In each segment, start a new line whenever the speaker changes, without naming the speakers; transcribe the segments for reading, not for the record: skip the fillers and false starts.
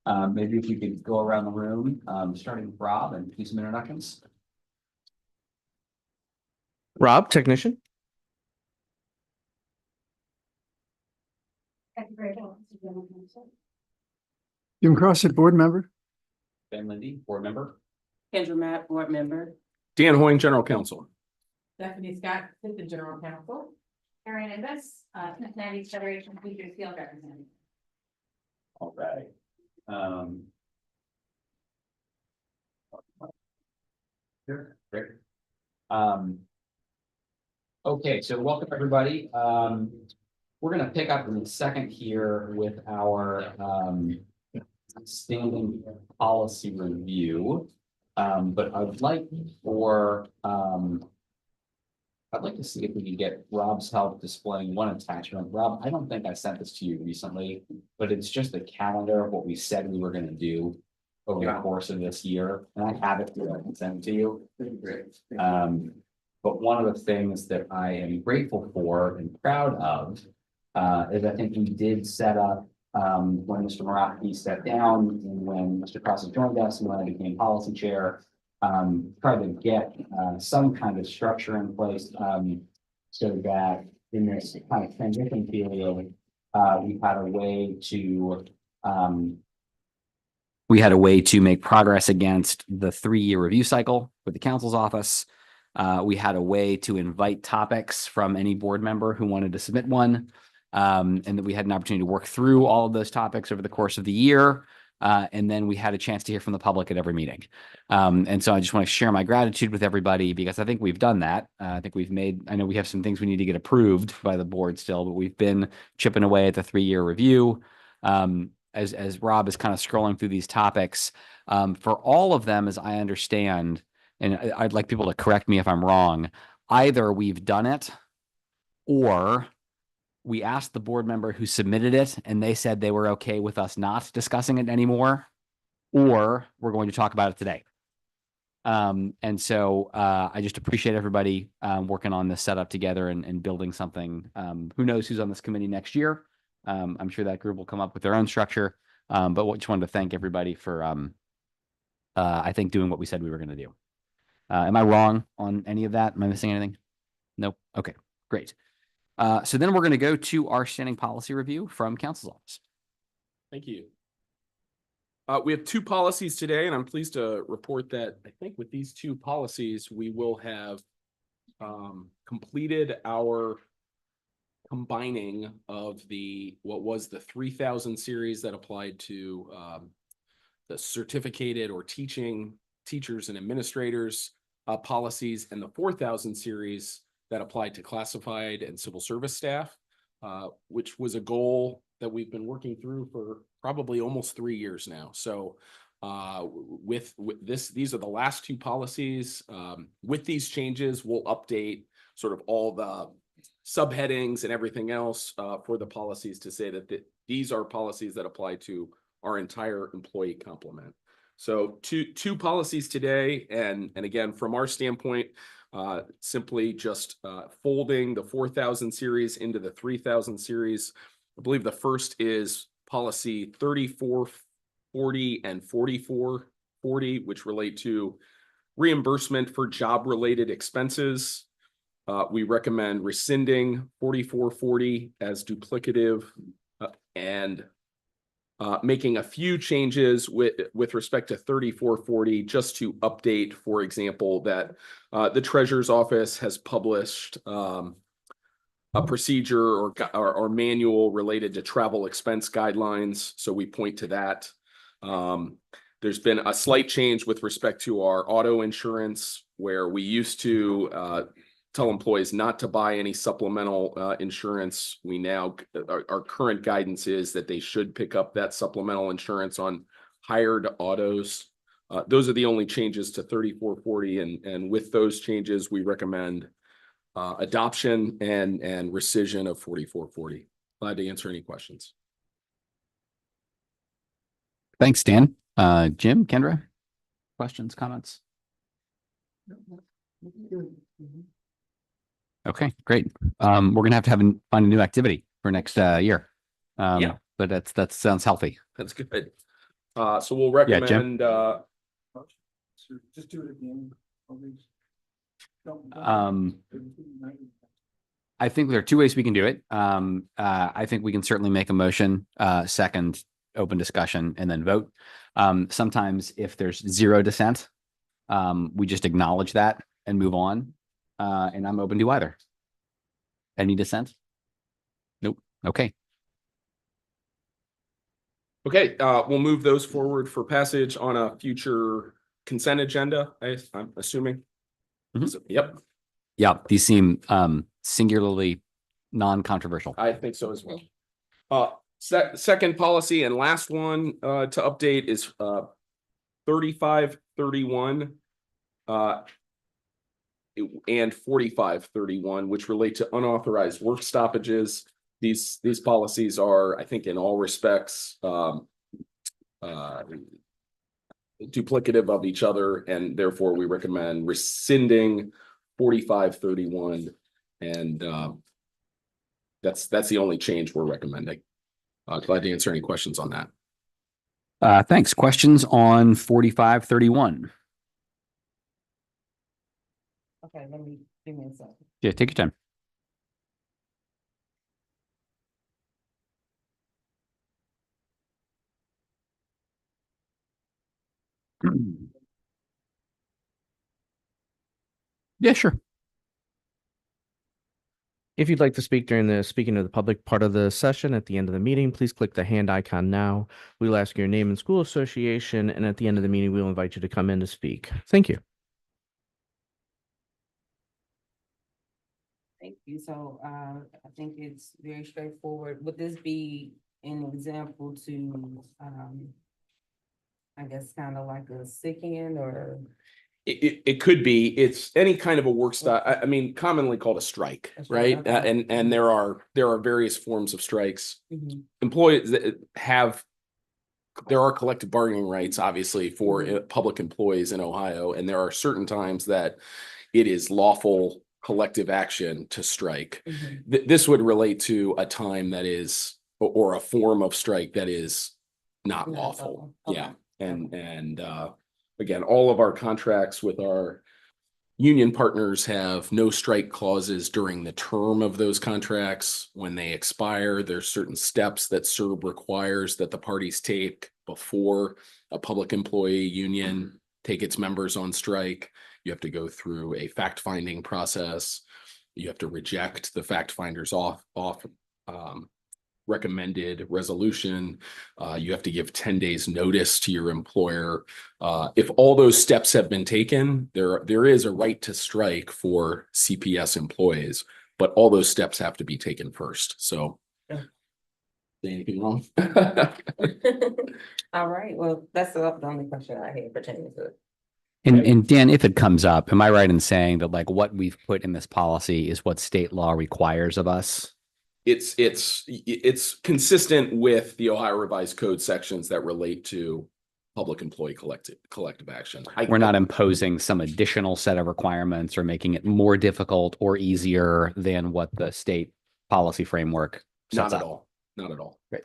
Maybe if we could go around the room, starting with Rob and do some introductions.
Rob, technician.
Jim Crossett, board member.
Ben Lindy, board member.
Kendra Matt, board member.
Dan Hoying, general counsel.
Stephanie Scott, assistant general counsel.
Erin Invis, Cincinnati Federation of Teachers Field Representative.
All right. Sure, great. Okay, so welcome everybody. We're gonna pick up in a second here with our standing policy review. But I'd like to see if we can get Rob's help displaying one attachment. Rob, I don't think I sent this to you recently, but it's just a calendar of what we said we were gonna do over the course of this year, and I have it here, I can send it to you. But one of the things that I am grateful for and proud of is I think we did set up when Mr. Marathy stepped down and when Mr. Crossett joined us and when I became policy chair, tried to get some kind of structure in place so that in this kind of transition period, we had a way to make progress against the 3-year review cycle with the council's office. We had a way to invite topics from any board member who wanted to submit one. And that we had an opportunity to work through all of those topics over the course of the year. And then we had a chance to hear from the public at every meeting. And so I just want to share my gratitude with everybody because I think we've done that. I think I know we have some things we need to get approved by the board still, but we've been chipping away at the 3-year review. As Rob is kind of scrolling through these topics, for all of them, as I understand, and I'd like people to correct me if I'm wrong, either we've done it or we asked the board member who submitted it and they said they were okay with us not discussing it anymore, or we're going to talk about it today. And so I just appreciate everybody working on this setup together and building something. Who knows who's on this committee next year? I'm sure that group will come up with their own structure. But just wanted to thank everybody for, I think, doing what we said we were going to do. Am I wrong on any of that? Am I missing anything? Nope. Okay, great. So then we're going to go to our standing policy review from council's office.
Thank you. We have 2 policies today, and I'm pleased to report that I think with these 2 policies, we will have completed our combining of what was the 3000 series that applied to the certificated or teachers and administrators policies, and the 4000 series that applied to classified and civil service staff, which was a goal that we've been working through for probably almost 3 years now. So with this, these are the last 2 policies. With these changes, we'll update sort of all the subheadings and everything else for the policies to say that these are policies that apply to our entire employee complement. So two policies today, and again, from our standpoint, simply just folding the 4000 series into the 3000 series. I believe the first is policy 3440 and 4440, which relate to reimbursement for job-related expenses. We recommend rescinding 4440 as duplicative and making a few changes with respect to 3440, just to update, for example, that the Treasurer's Office has published a procedure or manual related to travel expense guidelines. So we point to that. There's been a slight change with respect to our auto insurance, where we used to tell employees not to buy any supplemental insurance. We now, our current guidance is that they should pick up that supplemental insurance on hired autos. Those are the only changes to 3440. And with those changes, we recommend adoption and rescission of 4440. Glad to answer any questions.
Thanks, Dan. Jim, Kendra, questions, comments? Okay, great. We're gonna have to find a new activity for next year.
Yeah,
but that sounds healthy.
that's good. So we'll
Yeah, Jim?
recommend,
Just do it again.
I think there are two ways we can do it. I think we can certainly make a motion, second, open discussion, and then vote. Sometimes if there's zero dissent, we just acknowledge that and move on. And I'm open to either. Any dissent? Nope. Okay.
okay, we'll move those forward for passage on a future consent agenda, I'm assuming.
Mhm.
So, yep,
Yeah, these seem singularly non-controversial.
I think so as well. Second policy and last one to update is 3531 and 4531, which relate to unauthorized work stoppages. These policies are, I think, in all respects duplicative of each other, and therefore we recommend rescinding 4531, and that's the only change we're recommending. Glad to answer any questions on that.
Thanks. Questions on 4531?
Okay, give me a second.
Yeah, take your time. Yeah, sure.
If you'd like to speak during the speaking to the public part of the session at the end of the meeting, please click the hand icon now. We'll ask your name and school association, and at the end of the meeting, we'll invite you to come in to speak. Thank you.
Thank you. So, I think it's very straightforward. Would this be an example to, I guess, kind of like a sick-in or?
It could be, it's any kind of a work stop, I mean, commonly called a strike,
A strike,
right?
okay.
And there are various forms of strikes.
Mhm.
Employees that there are collective bargaining rights, obviously, for public employees in Ohio, and there are certain times that it is lawful collective action to strike.
Mhm.
This would relate to a time that is, or a form of strike that is not
Not
lawful.
lawful. Okay.
Yeah, and again, all of our contracts with our union partners have no strike clauses during the term of those contracts. When they expire, there's certain steps that CERB requires that the parties take before a public employee union take its members on strike. You have to go through a fact-finding process. You have to reject the fact finders off recommended resolution. You have to give 10 days notice to your employer. If all those steps have been taken, there is a right to strike for CPS employees, but all those steps have to be taken first. So,
Yeah.
say anything wrong?
All right, well, that's the only question I had pertaining to it.
And Dan, if it comes up, am I right in saying that like what we've put in this policy is what state law requires of us?
It's consistent with the Ohio Revised Code sections that relate to public employee collective action.
We're not imposing some additional set of requirements or making it more difficult or easier than what the state policy framework sets
Not at
up.
all. Not at all.
Great.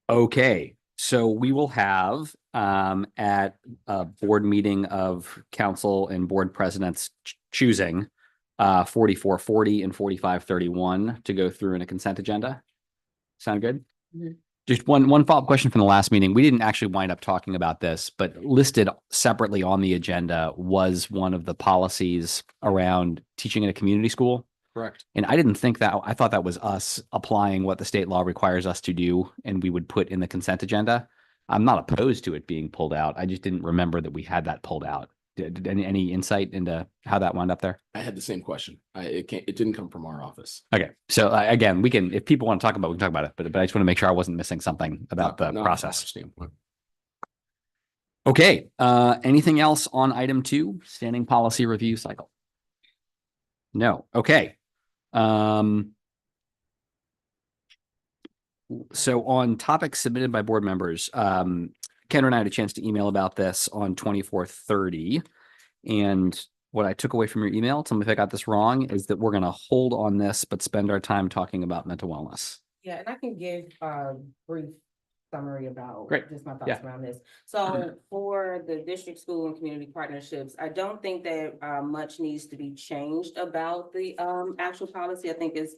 Okay, so we will have at a board meeting of council and board presidents choosing 4440 and 4531 to go through in a consent agenda. Sound good?
Mhm.
Just one follow-up question from the last meeting. We didn't actually wind up talking about this, but listed separately on the agenda was one of the policies around teaching in a community school.
Correct.
And I didn't think that, I thought that was us applying what the state law requires us to do and we would put in the consent agenda. I'm not opposed to it being pulled out. I just didn't remember that we had that pulled out. Did any insight into how that wound up there?
I had the same question. It didn't come from our office.
Okay. So again, we can, if people want to talk about it, we can talk about it, but I just want to make sure I wasn't missing something about the
Not from our
process.
standpoint.
Okay. Anything else on item 2, standing policy review cycle? No. Okay. So on topics submitted by board members, Kendra and I had a chance to email about this on 2430. And what I took away from your email, tell me if I got this wrong, is that we're going to hold on this, but spend our time talking about mental wellness.
Yeah, and I can give brief summary about
Great.
just my
Yeah.
thoughts around this. So for the district, school and community partnerships, I don't think that much needs to be changed about the actual policy. I think it's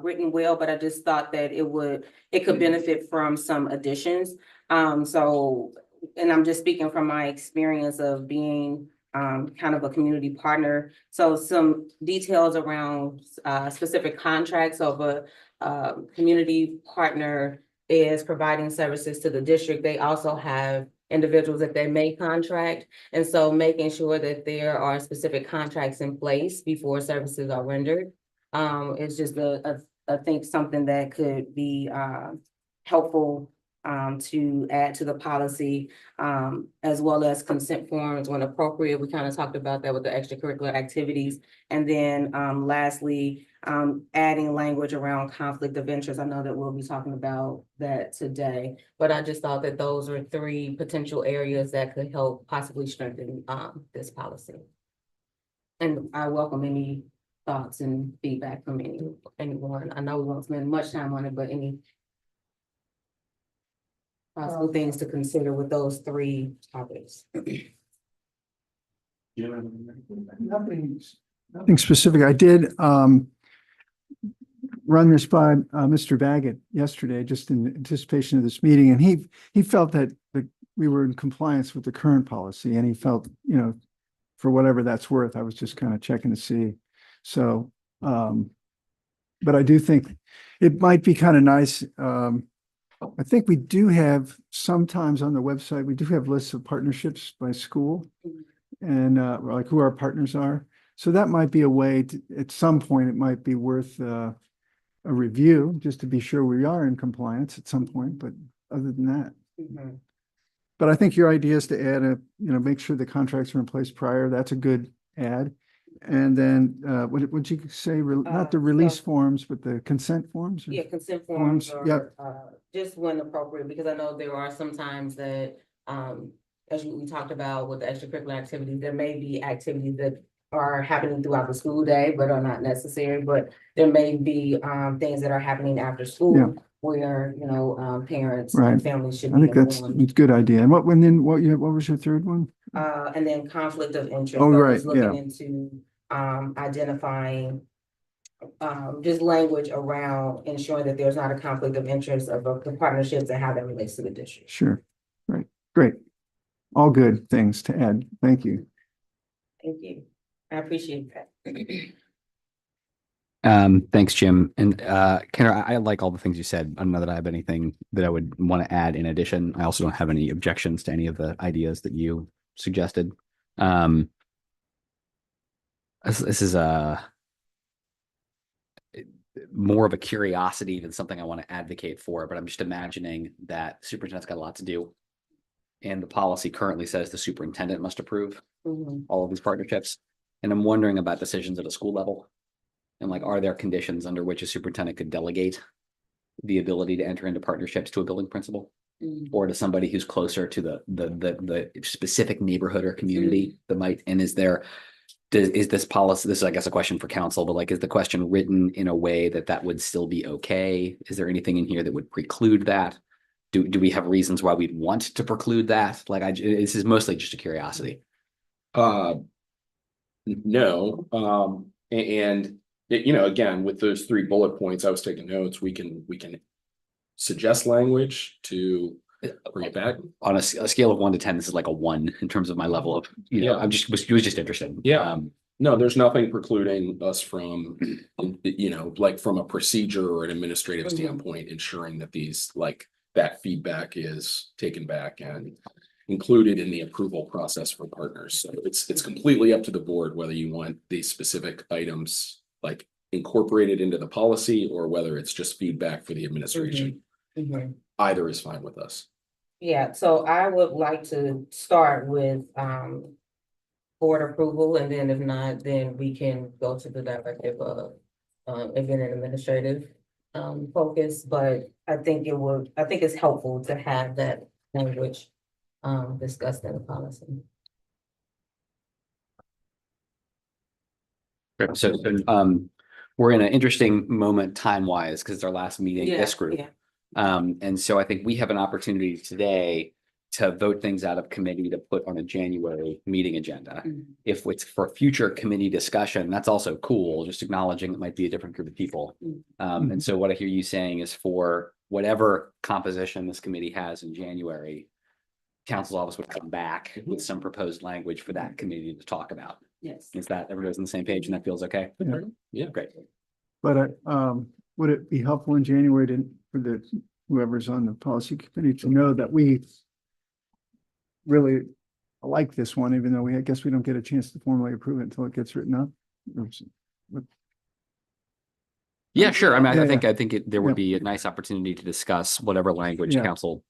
written well, but I just thought that it could benefit from some additions. So, and I'm just speaking from my experience of being kind of a community partner. So some details around specific contracts of a community partner is providing services to the district. They also have individuals that they may contract. And so making sure that there are specific contracts in place before services are rendered. It's just I think something that could be helpful to add to the policy, as well as consent forms when appropriate. We kind of talked about that with the extracurricular activities. And then lastly, adding language around conflict of interest. I know that we'll be talking about that today, but I just thought that those are three potential areas that could help possibly strengthen this policy. And I welcome any thoughts and feedback from anyone. I know we won't spend much time on it, but any possible things to consider with those three topics.
Nothing specific. I did run this by Mr. Baggett yesterday, just in anticipation of this meeting, and he felt that we were in compliance with the current policy, and he felt, for whatever that's worth, I was just kind of checking to see. So, but I do think it might be kind of nice. I think we do have sometimes on the website, we do have lists of partnerships by school and like who our partners are. So that might be a way to, at some point, it might be worth a review just to be sure we are in compliance at some point. But other than that, but I think your idea is to add make sure the contracts are in place prior. That's a good add. And then what would you say? Not the release forms, but the consent forms?
Yeah, consent forms
Yep.
are just when appropriate, because I know there are some times that, as we talked about with the extracurricular activities, there may be activities that are happening throughout the school day, but are not necessary, but there may be things that are happening after
Yeah.
school where, parents
Right.
and families should
I
be
think that's
informed.
a good idea. And what was your third one?
And then conflict of interest.
Oh,
So
right,
just looking
yeah.
into identifying just language around ensuring that there's not a conflict of interest of the partnerships and how that relates to the district.
Sure. Right. Great. All good things to add. Thank you.
Thank you. I appreciate that.
Thanks, Jim. And Kendra, I like all the things you said. I don't know that I have anything that I would want to add in addition. I also don't have any objections to any of the ideas that you suggested. This is more of a curiosity than something I want to advocate for, but I'm just imagining that the superintendent's got a lot to do. And the policy currently says the superintendent must approve all of these partnerships. And I'm wondering about decisions at a school level. And like, are there conditions under which a superintendent could delegate the ability to enter into partnerships to a building principal? Or to somebody who's closer to the specific neighborhood or community that might, and is this policy, this is, I guess, a question for council, but like, is the question written in a way that would still be okay? Is there anything in here that would preclude that? Do we have reasons why we'd want to preclude that? Like, this is mostly just a curiosity.
No, and again, with those 3 bullet points, I was taking notes. We can suggest language to bring it back
On a scale of 1 to 10, this is like a 1 in terms of my level of,
Yeah.
I'm just was just interested.
Yeah. No, there's nothing precluding us from, like from a procedure or an administrative standpoint, ensuring that that feedback is taken back and included in the approval process for partners. So it's completely up to the board whether you want these specific items like incorporated into the policy or whether it's just feedback for the administration. Either is fine with us.
Yeah, so I would like to start with board approval, and then if not, then we can go to the directive of event and administrative focus, but I think it's helpful to have that language discussed in the policy.
So we're in an interesting moment time-wise because it's our last meeting, this group. And so I think we have an opportunity today to vote things out of committee to put on a January meeting agenda.
Mhm.
If it's for future committee discussion, that's also cool, just acknowledging it might be a different group of people. And so what I hear you saying is for whatever composition this committee has in January, council's office would come back with some proposed language for that committee to talk about.
Yes.
Is that everybody's on the same page and that feels okay?
Yeah.
Great.
But would it be helpful in January for whoever's on the policy committee to know that we really like this one, even though I guess we don't get a chance to formally approve it until it gets written up?
Yeah, sure. I mean,
Yeah,
I think there
Yeah.
would be a nice opportunity to discuss whatever language
Yeah.
council,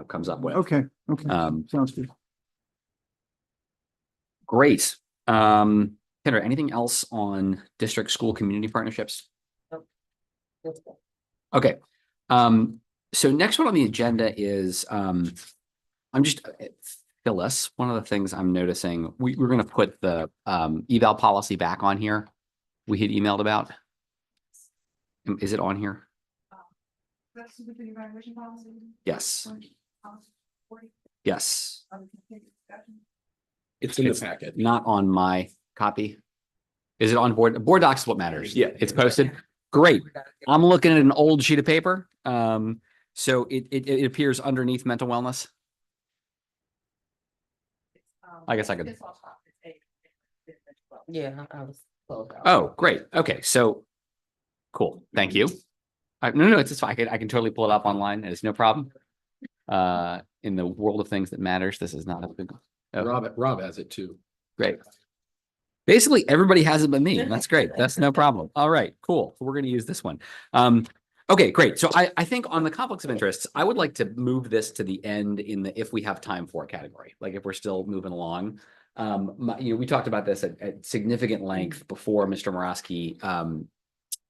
comes up with.
Okay, sounds good.
Great. Kendra, anything else on district school community partnerships? Okay. So next one on the agenda is, I'm just, Phyllis, one of the things I'm noticing, we're going to put the, eval policy back on here. We had emailed about. Is it on here?
That's the evaluation policy.
Yes. Yes.
It's in the
It's
packet.
not on my copy. Is it on board docs is what matters?
Yeah.
It's posted. Great. I'm looking at an old sheet of paper. So it appears underneath mental wellness. I guess I could.
Yeah, I was. close out.
Oh, great. Okay. So cool. Thank you. No, it's fine. I can totally pull it up online. It's no problem. In the world of things that matters, this is not a big. Oh,
Rob has it too.
great. Basically, everybody has it but me. That's great. That's no problem. All right, cool. We're going to use this one. Okay, great. So I think on the conflicts of interests, I would like to move this to the end in the if we have time for category, like if we're still moving along. We talked about this at significant length before Mr. Morosky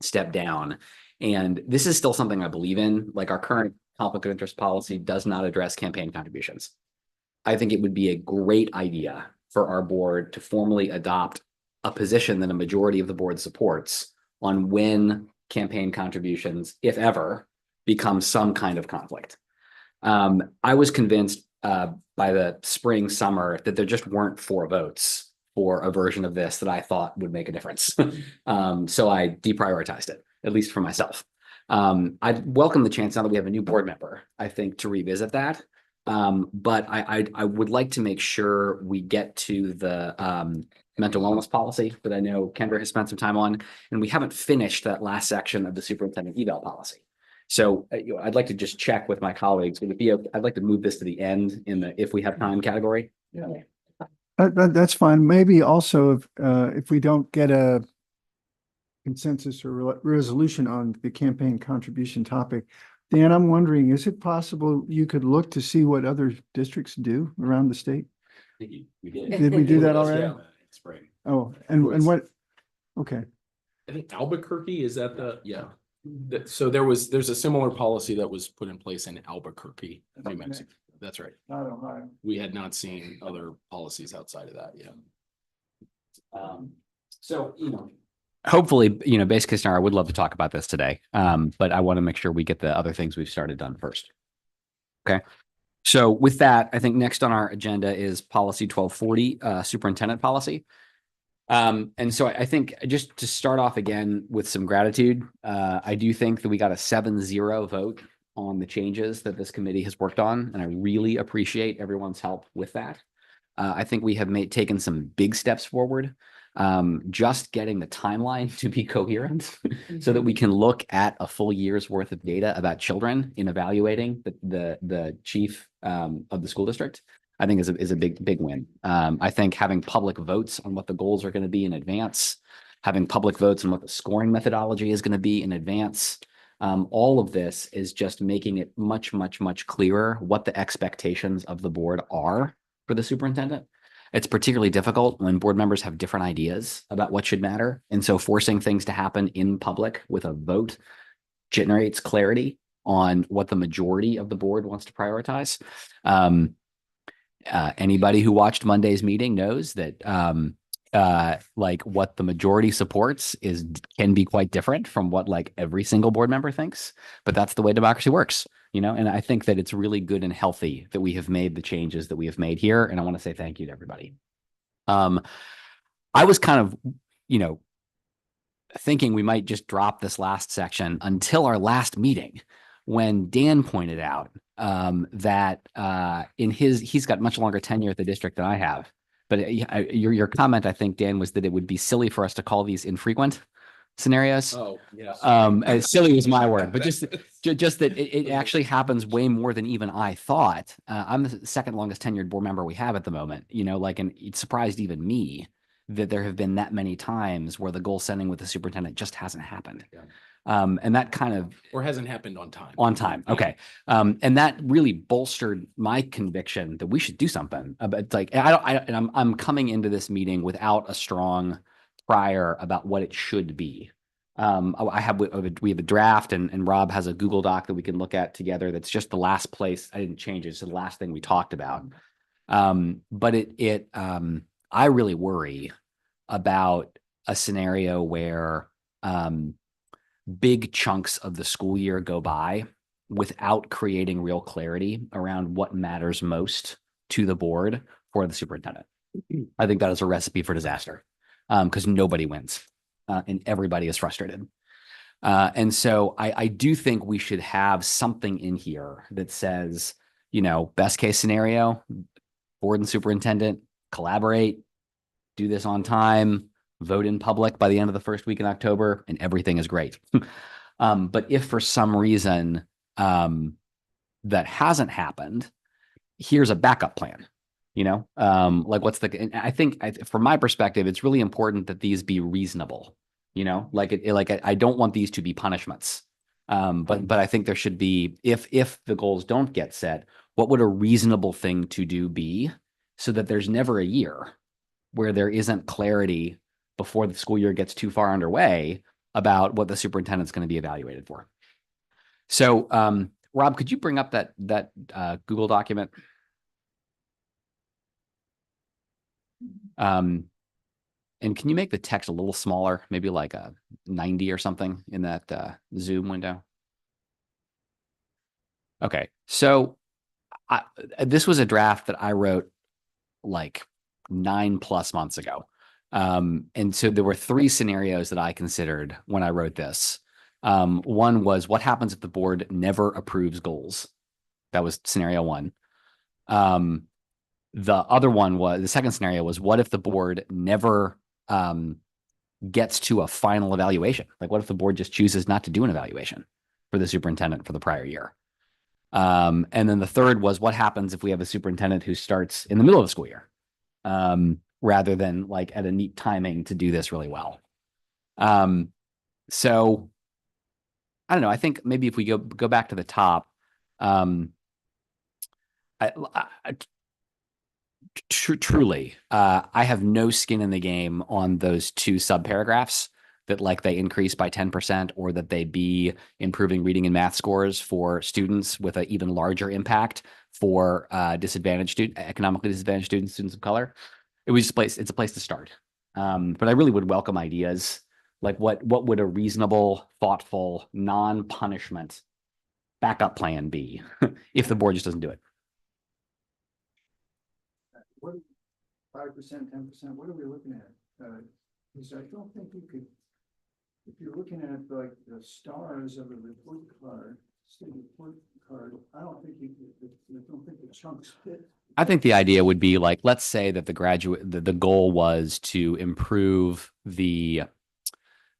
stepped down. And this is still something I believe in. Like our current conflict of interest policy does not address campaign contributions. I think it would be a great idea for our board to formally adopt a position that a majority of the board supports on when campaign contributions, if ever, become some kind of conflict. I was convinced by the spring, summer that there just weren't 4 votes for a version of this that I thought would make a difference. So I deprioritized it, at least for myself. I'd welcome the chance now that we have a new board member, I think, to revisit that. But I would like to make sure we get to the mental wellness policy that I know Kendra has spent some time on, and we haven't finished that last section of the superintendent eval policy. So I'd like to just check with my colleagues. Would it be okay? I'd like to move this to the end in the if we have time category.
That's fine. Maybe also if we don't get a consensus or resolution on the campaign contribution topic, Dan, I'm wondering, is it possible you could look to see what other districts do around the state?
I think we did.
Did we do that already?
Yeah, spring.
Oh, and what? Okay,
I think Albuquerque, is that so there's a similar policy that was put in place in Albuquerque, New Mexico. That's right.
not Ohio.
We had not seen other policies outside of that yet.
So, hopefully, base case scenario, I would love to talk about this today. But I want to make sure we get the other things we've started done first. Okay. So with that, I think next on our agenda is policy 1240, superintendent policy. And so I think just to start off again with some gratitude, I do think that we got a 7-0 vote on the changes that this committee has worked on, and I really appreciate everyone's help with that. I think we have taken some big steps forward. Just getting the timeline to be coherent so that we can look at a full year's worth of data about children in evaluating the chief of the school district, I think is a big win. I think having public votes on what the goals are going to be in advance, having public votes on what the scoring methodology is going to be in advance, all of this is just making it much clearer what the expectations of the board are for the superintendent. It's particularly difficult when board members have different ideas about what should matter. And so forcing things to happen in public with a vote generates clarity on what the majority of the board wants to prioritize. Anybody who watched Monday's meeting knows that like what the majority supports can be quite different from what like every single board member thinks, but that's the way democracy works, you know? And I think that it's really good and healthy that we have made the changes that we have made here. And I want to say thank you to everybody. I was kind of, you know, thinking we might just drop this last section until our last meeting when Dan pointed out that he's got much longer tenure at the district than I have. But your comment, I think, Dan, was that it would be silly for us to call these infrequent scenarios.
Oh, yes.
Silly was my word, but just that it actually happens way more than even I thought. I'm the second longest tenured board member we have at the moment, you know, like, and it surprised even me that there have been that many times where the goal setting with the superintendent just hasn't happened.
Yeah.
And that kind of
Or hasn't happened on time.
on time. Okay. And that really bolstered my conviction that we should do something about, like, I'm coming into this meeting without a strong prior about what it should be. We have a draft and Rob has a Google Doc that we can look at together. That's just the last place. I didn't change it. It's the last thing we talked about. But I really worry about a scenario where, big chunks of the school year go by without creating real clarity around what matters most to the board for the superintendent. I think that is a recipe for disaster, because nobody wins and everybody is frustrated. And so I do think we should have something in here that says, you know, best case scenario, board and superintendent collaborate, do this on time, vote in public by the end of the first week in October, and everything is great. But if for some reason that hasn't happened, here's a backup plan. You know, like I think from my perspective, it's really important that these be reasonable. You know, I don't want these to be punishments. But I think there should be, if the goals don't get set, what would a reasonable thing to do be, so that there's never a year where there isn't clarity before the school year gets too far underway about what the superintendent's going to be evaluated for. So, Rob, could you bring up that Google document? And can you make the text a little smaller, maybe like a 90 or something in that Zoom window? Okay, so this was a draft that I wrote like 9+ months ago. And so there were 3 scenarios that I considered when I wrote this. One was, what happens if the board never approves goals? That was scenario 1. The second scenario was, what if the board never gets to a final evaluation? Like, what if the board just chooses not to do an evaluation for the superintendent for the prior year? And then the third was, what happens if we have a superintendent who starts in the middle of the school year? Rather than like at a neat timing to do this really well. So I don't know. I think maybe if we go back to the top, truly, I have no skin in the game on those 2 subparagraphs that like they increase by 10% or that they be improving reading and math scores for students with an even larger impact for economically disadvantaged students of color. It's a place to start. But I really would welcome ideas like what would a reasonable, thoughtful, non-punishment backup plan be if the board just doesn't do it?
What, 5%, 10%, what are we looking at? Because I don't think you could, if you're looking at like the stars of a report card, state report card, I don't think the chunks fit.
I think the idea would be like, let's say that the goal was to improve the,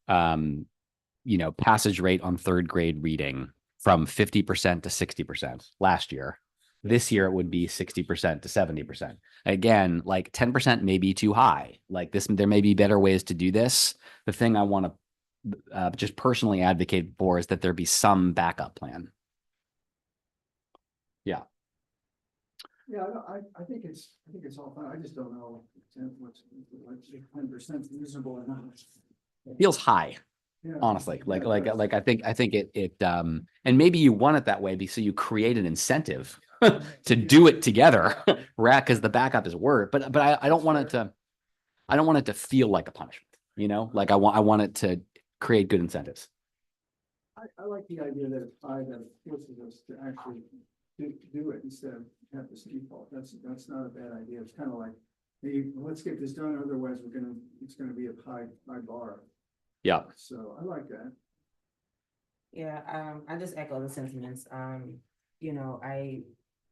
passage rate on 3rd grade reading from 50% to 60% last year. This year it would be 60% to 70%. Again, like 10% may be too high. Like this, there may be better ways to do this. The thing I want to just personally advocate for is that there be some backup plan. Yeah.
Yeah, I think it's all fine. I just don't know what's 10% reasonable or not.
It feels high,
Yeah.
honestly. I think it and maybe you want it that way so you create an incentive to do it together, right? Because the backup is work. But I don't want it to. I don't want it to feel like a punishment, you know, like I want it to create good incentives.
I like the idea that it's I that forces us to actually do it instead of have this default. That's not a bad idea. It's kind of like, hey, let's get this done, otherwise it's gonna be a high bar.
Yeah.
So I like that.
Yeah, I just echo the sentiments. You know,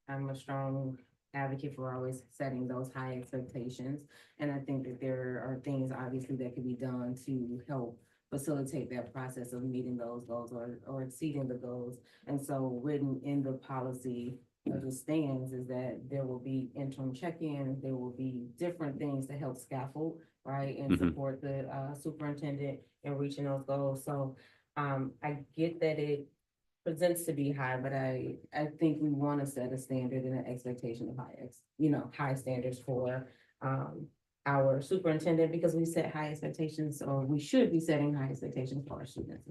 I'm a strong advocate for always setting those high expectations. And I think that there are things obviously that can be done to help facilitate that process of meeting those goals or exceeding the goals. And so written in the policy as it stands is that there will be interim check-in, there will be different things to help scaffold, right? And
Mhm.
support the superintendent in reaching those goals. So I get that it presents to be high, but I think we want to set a standard and an expectation of high standards for our superintendent, because we set high expectations, or we should be setting high expectations for our students.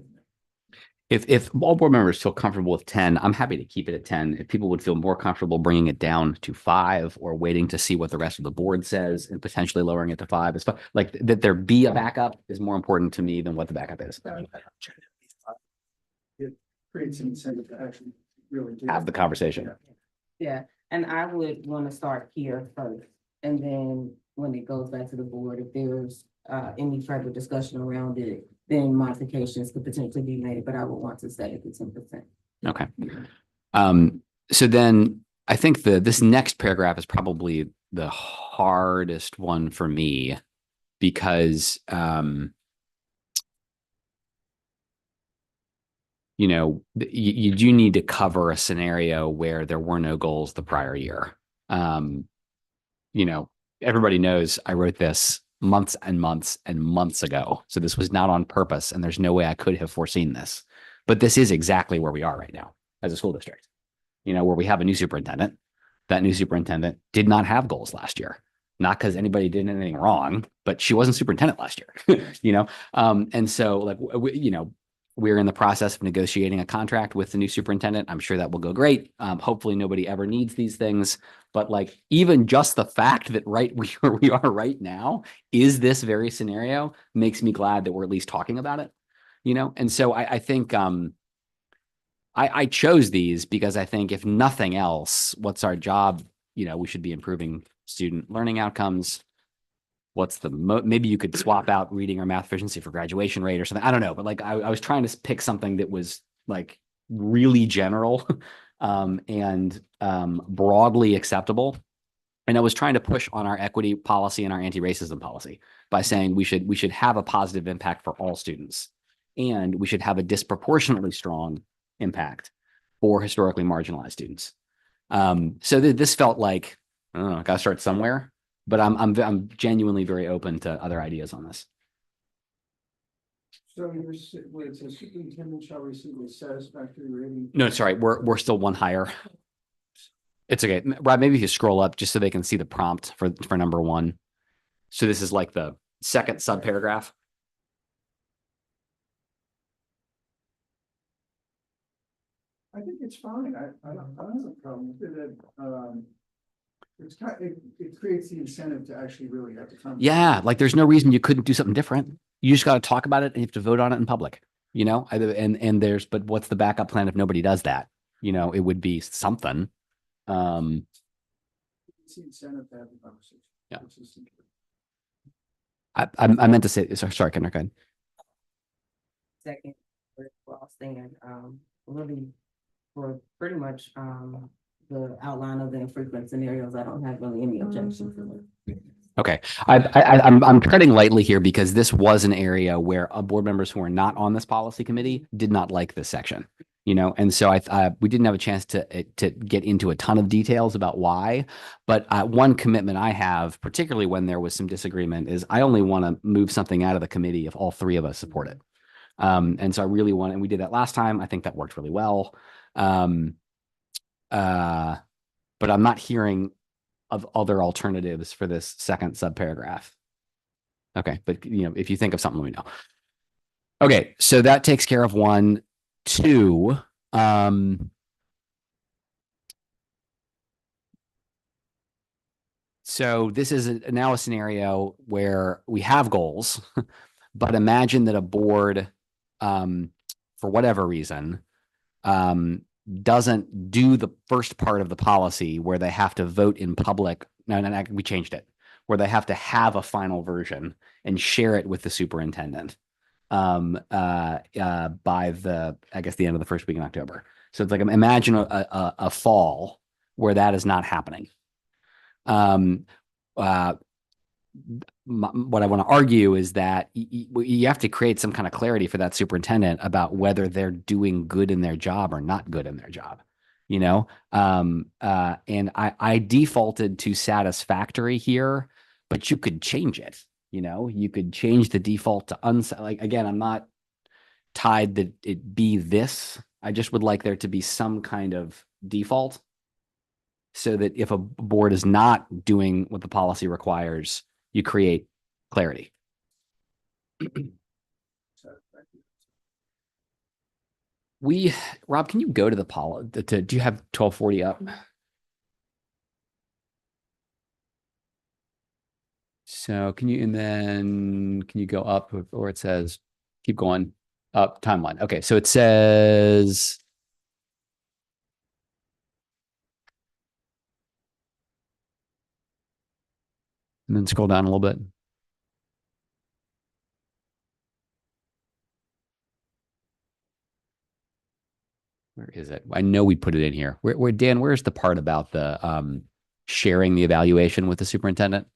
If all board members feel comfortable with 10, I'm happy to keep it at 10. If people would feel more comfortable bringing it down to 5 or waiting to see what the rest of the board says and potentially lowering it to 5, it's like that there be a backup is more important to me than what the backup is.
It creates an incentive to actually really do
Have the
it.
conversation.
Yeah, and I would want to start here first, and then when it goes back to the board, if there's any further discussion around it, then modifications could potentially be made, but I would want to stay at the 10%.
Okay. So then I think this next paragraph is probably the hardest one for me because, you know, you do need to cover a scenario where there were no goals the prior year. You know, everybody knows I wrote this months and months and months ago. So this was not on purpose, and there's no way I could have foreseen this. But this is exactly where we are right now as a school district, you know, where we have a new superintendent. That new superintendent did not have goals last year, not because anybody did anything wrong, but she wasn't superintendent last year, you know? And so like, you know, we're in the process of negotiating a contract with the new superintendent. I'm sure that will go great. Hopefully nobody ever needs these things, but like, even just the fact that where we are right now is this very scenario makes me glad that we're at least talking about it, you know? And so I think, I chose these because I think if nothing else, what's our job? You know, we should be improving student learning outcomes. What's maybe you could swap out reading or math efficiency for graduation rate or something. I don't know, but like I was trying to pick something that was like really general and broadly acceptable. And I was trying to push on our equity policy and our anti-racism policy by saying we should have a positive impact for all students, and we should have a disproportionately strong impact for historically marginalized students. So this felt like, I don't know, I gotta start somewhere, but I'm genuinely very open to other ideas on this.
So where it says superintendent shall receive a satisfactory rating.
No, sorry, we're still one higher. It's okay. Rob, maybe if you scroll up just so they can see the prompt for number 1. So this is like the second subparagraph.
I think it's fine. I don't have a problem with it. It creates the incentive to actually really have to come.
Yeah, like there's no reason you couldn't do something different. You just got to talk about it and you have to vote on it in public, you know? But what's the backup plan if nobody does that? You know, it would be something.
It's the incentive to have the conversation.
Yeah.
Which is important.
I meant to say, sorry, Kendra, go ahead.
Second, we're all staying, really, for pretty much, the outline of the infrequent scenarios. I don't have really any objections to it.
Okay, I'm treading lightly here because this was an area where board members who are not on this policy committee did not like this section, you know, and so we didn't have a chance to get into a ton of details about why. But one commitment I have, particularly when there was some disagreement, is I only want to move something out of the committee if all 3 of us support it. And so I really want, and we did that last time. I think that worked really well. But I'm not hearing of other alternatives for this second subparagraph. Okay, but you know, if you think of something, let me know. Okay, so that takes care of 1, 2. So this is now a scenario where we have goals, but imagine that a board, for whatever reason, doesn't do the first part of the policy where they have to vote in public. No, we changed it, where they have to have a final version and share it with the superintendent by I guess the end of the first week in October. So it's like, imagine a fall where that is not happening. What I want to argue is that you have to create some kind of clarity for that superintendent about whether they're doing good in their job or not good in their job, you know? And I defaulted to satisfactory here, but you could change it, you know? You could change the default to like, again, I'm not tied that it be this. I just would like there to be some kind of default so that if a board is not doing what the policy requires, you create clarity. Rob, can you go to the policy? Do you have 1240 up? So can you go up or it says, keep going up timeline. Okay. So it says, and then scroll down a little bit. Where is it? I know we put it in here. Dan, where's the part about the sharing the evaluation with the superintendent?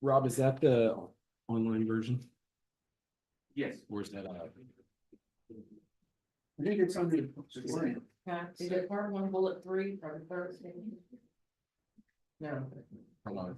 Rob, is that the online version? Yes. Where's that?
I think it's under.
Is it part 1, bullet 3 for the first thing? No.
Hold on.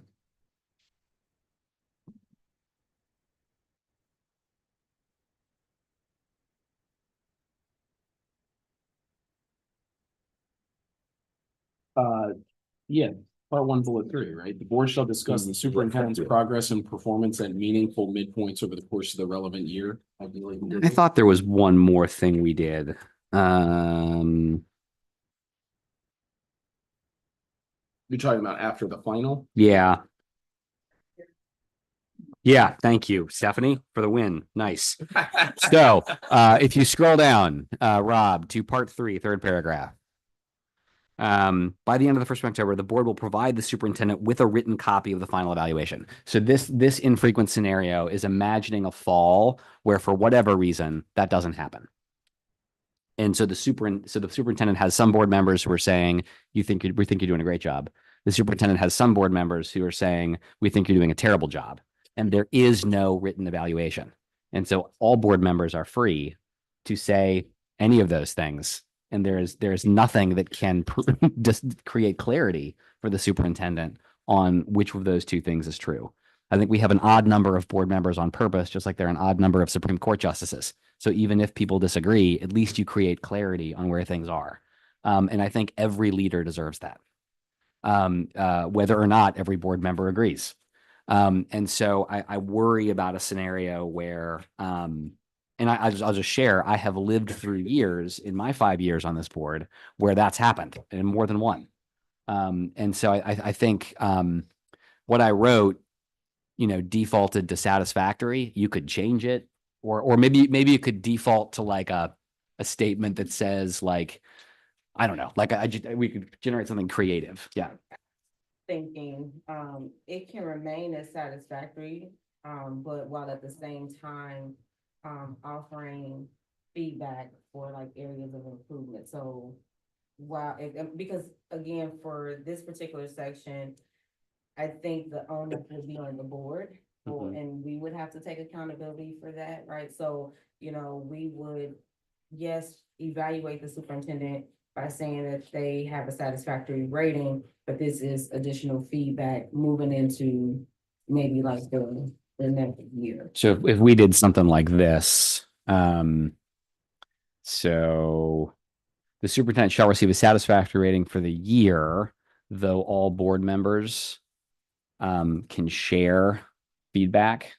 Yeah, part 1, bullet 3, right? The board shall discuss the superintendent's progress and performance at meaningful midpoints over the course of the relevant year.
I thought there was one more thing we did.
You're talking about after the final?
Yeah. Yeah, thank you, Stephanie, for the win. Nice. So, if you scroll down, Rob, to part 3, third paragraph. By the end of the 1st of October, the board will provide the superintendent with a written copy of the final evaluation. So this infrequent scenario is imagining a fall where, for whatever reason, that doesn't happen. And so the superintendent has some board members who are saying, we think you're doing a great job. The superintendent has some board members who are saying, we think you're doing a terrible job. And there is no written evaluation. And so all board members are free to say any of those things. And there's nothing that can just create clarity for the superintendent on which of those two things is true. I think we have an odd number of board members on purpose, just like there are an odd number of Supreme Court justices. So even if people disagree, at least you create clarity on where things are. And I think every leader deserves that, whether or not every board member agrees. And so I worry about a scenario where, and I'll just share, I have lived through years in my 5 years on this board where that's happened, and more than one. And so I think what I wrote, defaulted to satisfactory. You could change it, or maybe you could default to like a statement that says like, I don't know, like we could generate something creative. Yeah.
Thinking, it can remain as satisfactory, but while at the same time, offering feedback for like areas of improvement. So because again, for this particular section, I think the onus would be on the board, and we would have to take accountability for that, right? So, we would, yes, evaluate the superintendent by saying that they have a satisfactory rating, but this is additional feedback moving into maybe like the next year.
So if we did something like this, so the superintendent shall receive a satisfactory rating for the year, though all board members can share feedback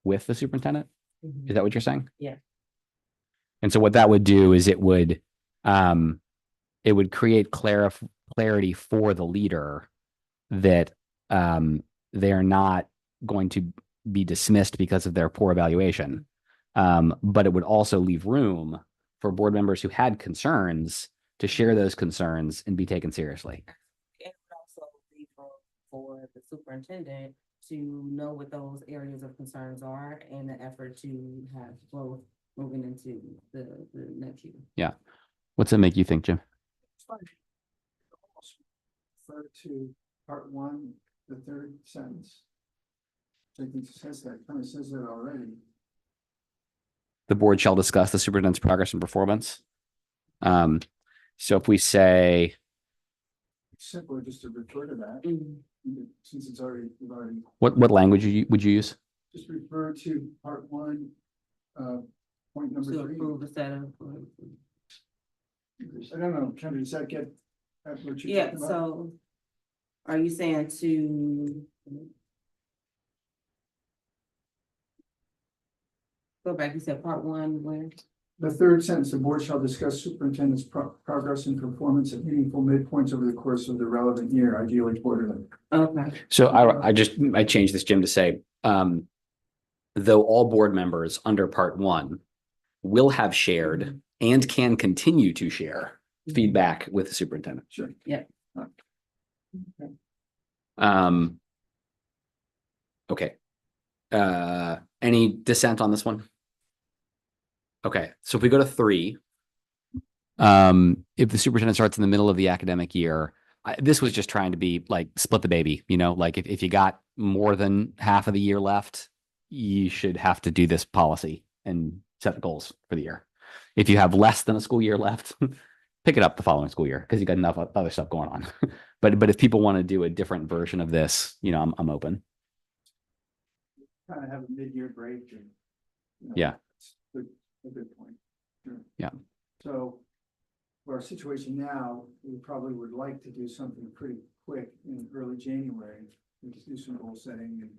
with the superintendent. Is that what you're saying?
Yeah.
And so what that would do is it would create clarity for the leader that they're not going to be dismissed because of their poor evaluation. But it would also leave room for board members who had concerns to share those concerns and be taken seriously.
It would also be for the superintendent to know what those areas of concerns are in an effort to have growth moving into the next year.
What's that make you think, Jim?
It's fine. Almost refer to part one, the third sentence. I think it says that, kind of says that already.
The board shall discuss the superintendent's progress and performance. So if we say,
Simpler just to refer to that, since it's already, we've already,
what language would you use?
just refer to part one, point number
To
3.
approve instead of.
I don't know, Kendra, does that get at what you're
Yeah,
talking about?
so are you saying to? Go back, you said part one, where?
The third sentence, the board shall discuss superintendent's progress and performance at meaningful midpoints over the course of the relevant year, ideally quarterly.
Okay.
So I changed this, Jim, to say, though all board members under part one will have shared and can continue to share feedback with the superintendent.
Sure.
Yeah.
Okay. Any dissent on this one? Okay, so if we go to 3, if the superintendent starts in the middle of the academic year, this was just trying to be like split the baby, like if you got more than half of the year left, you should have to do this policy and set goals for the year. If you have less than a school year left, pick it up the following school year because you got enough other stuff going on. But if people want to do a different version of this, I'm open.
Kind of have a mid-year break. And,
Yeah.
it's a good point. Sure.
Yeah.
So for our situation now, we probably would like to do something pretty quick in early January. We just do some goal setting and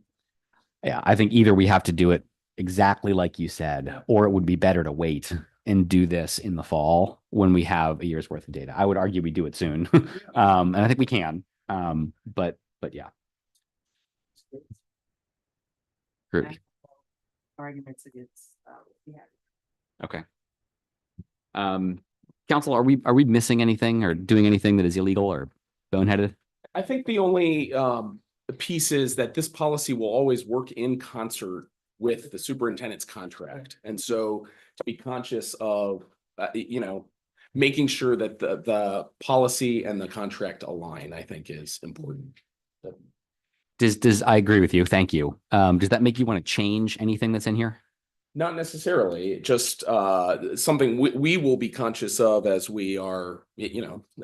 Yeah, I think either we have to do it exactly like you said, or it would be better to wait and do this in the fall when we have a year's worth of data. I would argue we do it soon. And I think we can. But yeah. Groovy.
Arguments against, yeah.
Okay. Council, are we missing anything or doing anything that is illegal or boneheaded?
I think the only piece is that this policy will always work in concert with the superintendent's contract. And so to be conscious of, making sure that the policy and the contract align, I think is important.
I agree with you. Thank you. Does that make you want to change anything that's in here?
Not necessarily, just something we will be conscious of as we are,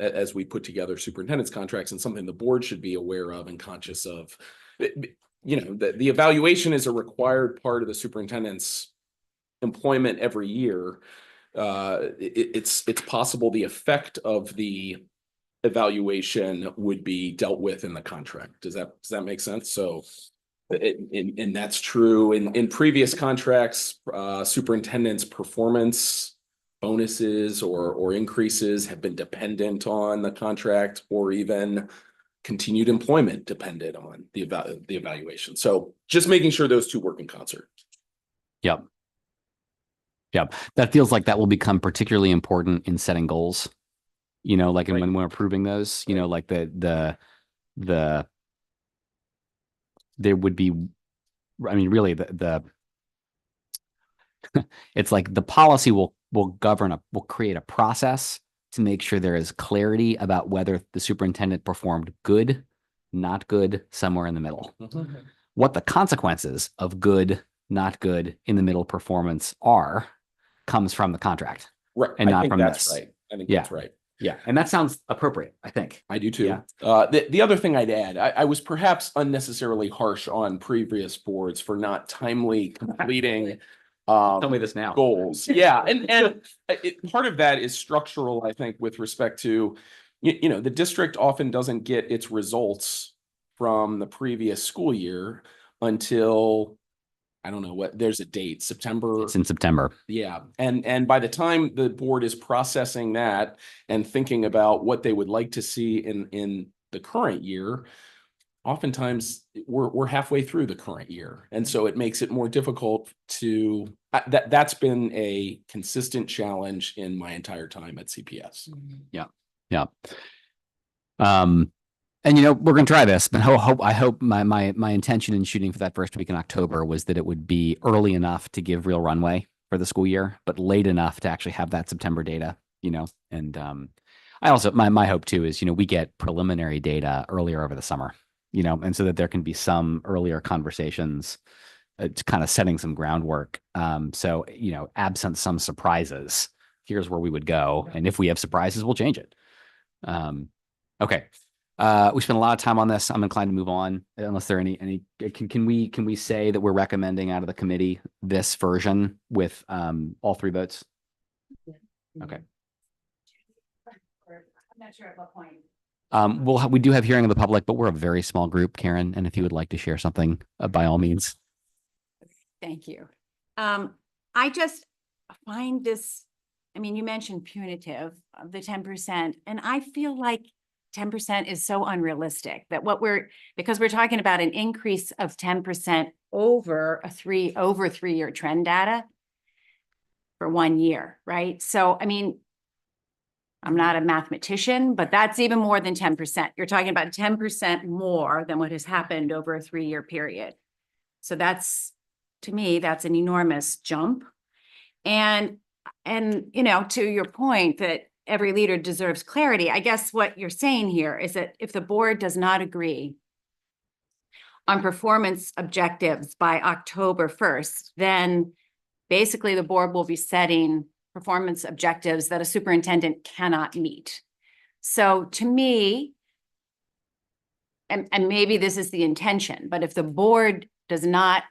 as we put together superintendent's contracts, and something the board should be aware of and conscious of. The evaluation is a required part of the superintendent's employment every year. It's possible the effect of the evaluation would be dealt with in the contract. Does that make sense? So. And that's true in previous contracts, superintendent's performance bonuses or increases have been dependent on the contract, or even continued employment depended on the evaluation. So just making sure those two work in concert.
Yep. That feels like that will become particularly important in setting goals, like
Right.
when we're approving those, like the there would be, really it's like the policy will create a process to make sure there is clarity about whether the superintendent performed good, not good, somewhere in the middle. What the consequences of good, not good, in the middle performance are comes from the contract.
Right.
And
I
not
think
from
that's
this.
right. I think
Yeah.
that's right.
Yeah. And that sounds appropriate, I think.
I do too.
Yeah.
The other thing I'd add, I was perhaps unnecessarily harsh on previous boards for not timely completing
Tell me this now.
goals. Yeah, and part of that is structural, I think, with respect to, the district often doesn't get its results from the previous school year until I don't know what, there's a date, September.
It's in September.
Yeah, and by the time the board is processing that and thinking about what they would like to see in the current year, oftentimes we're halfway through the current year, and so it makes it more difficult to that's been a consistent challenge in my entire time at CPS.
Yeah. And we're gonna try this, but I hope my intention in shooting for that first week in October was that it would be early enough to give real runway for the school year, but late enough to actually have that September data, and I also, my hope too is, we get preliminary data earlier over the summer, and so that there can be some earlier conversations, to kind of setting some groundwork. So, absent some surprises, here's where we would go. And if we have surprises, we'll change it. Okay. We spent a lot of time on this. I'm inclined to move on unless there are any, can we say that we're recommending out of the committee this version with, all 3 votes? Okay.
I'm not sure at what point.
We do have hearing of the public, but we're a very small group, Karen. And if you would like to share something, by all means.
Thank you. I just find this, you mentioned punitive, the 10%, and I feel like 10% is so unrealistic that because we're talking about an increase of 10% over 3-year trend data for 1 year, right? So, I'm not a mathematician, but that's even more than 10%. You're talking about 10% more than what has happened over a 3-year period. So to me, that's an enormous jump. And to your point that every leader deserves clarity, I guess what you're saying here is that if the board does not agree on performance objectives by October 1st, then basically the board will be setting performance objectives that a superintendent cannot meet. So to me, and maybe this is the intention, but if the board is not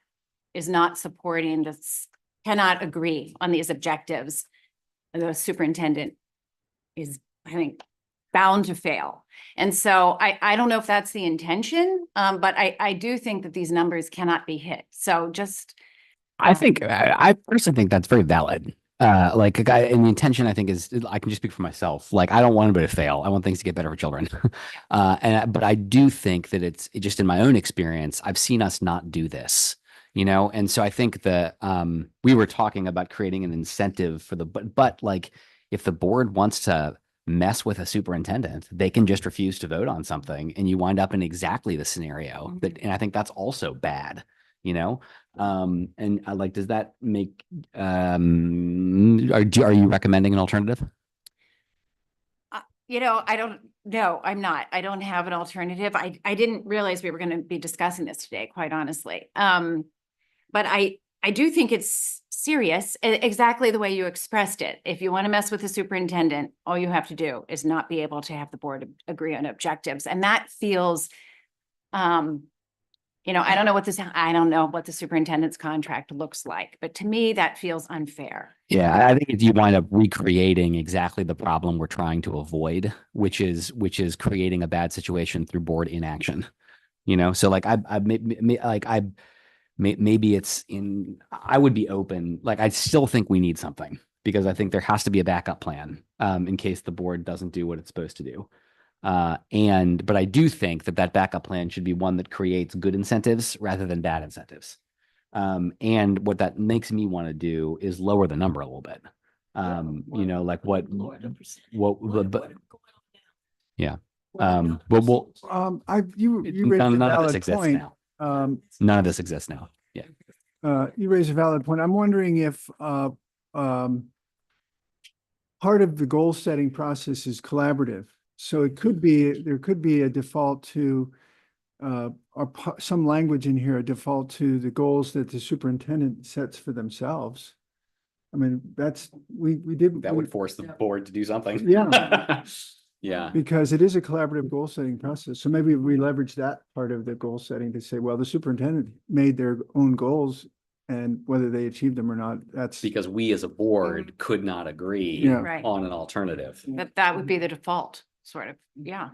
supporting this, cannot agree on these objectives, the superintendent is, I think, bound to fail. And so I don't know if that's the intention, but I do think that these numbers cannot be hit. So
I personally think that's very valid. And the intention, I think, is, I can just speak for myself. Like, I don't want anybody to fail. I want things to get better for children. But I do think that it's just in my own experience, I've seen us not do this, and so I think that we were talking about creating an incentive for but if the board wants to mess with a superintendent, they can just refuse to vote on something, and you wind up in exactly the scenario and I think that's also bad. Does that make, are you recommending an alternative?
I don't know. I'm not. I don't have an alternative. I didn't realize we were going to be discussing this today, quite honestly. But I do think it's serious, exactly the way you expressed it. If you want to mess with the superintendent, all you have to do is not be able to have the board agree on objectives. And that feels, I don't know what the superintendent's contract looks like, but to me, that feels unfair.
Yeah, I think you wind up recreating exactly the problem we're trying to avoid, which is creating a bad situation through board inaction. So maybe it's I would be open. I still think we need something, because I think there has to be a backup plan in case the board doesn't do what it's supposed to do. But I do think that backup plan should be one that creates good incentives rather than bad incentives. And what that makes me want to do is lower the number a little bit. Yeah.
You raised a
none of this
valid
exists
point.
now. None of this exists now. Yeah.
You raise a valid point. I'm wondering if part of the goal setting process is collaborative. So there could be a default to some language in here, a default to the goals that the superintendent sets for themselves. That
would force the board to do something.
Yeah.
Yeah.
Because it is a collaborative goal setting process. So maybe we leverage that part of the goal setting to say, well, the superintendent made their own goals, and whether they achieved them or not, that's
Because we as a board could not agree
Yeah.
Right.
on an alternative.
That would be the default, sort of. Yeah.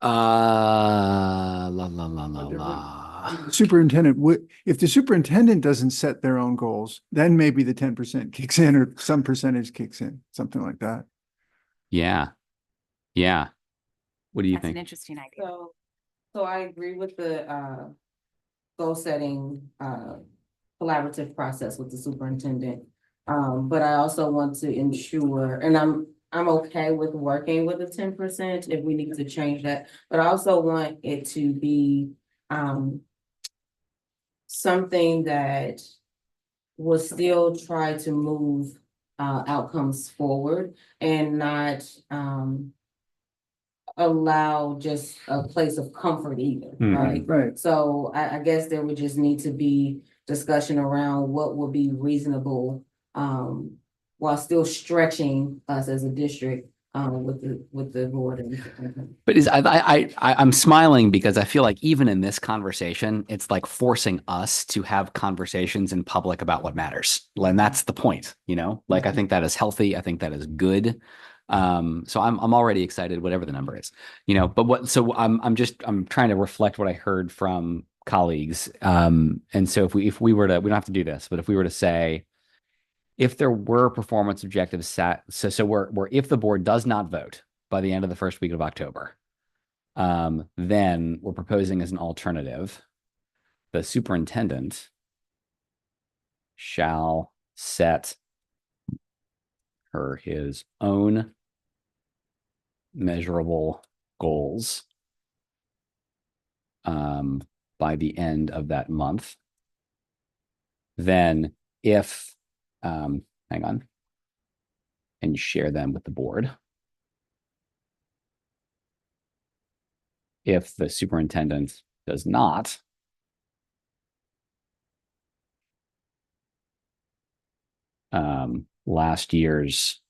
La la la la la.
superintendent would, if the superintendent doesn't set their own goals, then maybe the 10% kicks in or some percentage kicks in, something like that.
Yeah. Yeah. What do you
That's an
think?
interesting idea.
So I agree with the goal setting collaborative process with the superintendent. But I also want to ensure, and I'm okay with working with the 10% if we need to change that, but I also want it to be something that will still try to move outcomes forward and not allow just a place of comfort either,
Mhm.
right?
Right.
So I guess there would just need to be discussion around what would be reasonable, while still stretching us as a district, with the board and.
But I'm smiling because I feel like even in this conversation, it's like forcing us to have conversations in public about what matters. And that's the point, you know, like I think that is healthy. I think that is good. So I'm already excited, whatever the number is, you know, but so I'm trying to reflect what I heard from colleagues. And so if we were to, we don't have to do this, but if we were to say, if there were performance objectives set, so we're if the board does not vote by the end of the first week of October, then we're proposing as an alternative, the superintendent shall set his own measurable goals by the end of that month. Then if, hang on, and share them with the board. If the superintendent does not, last year's,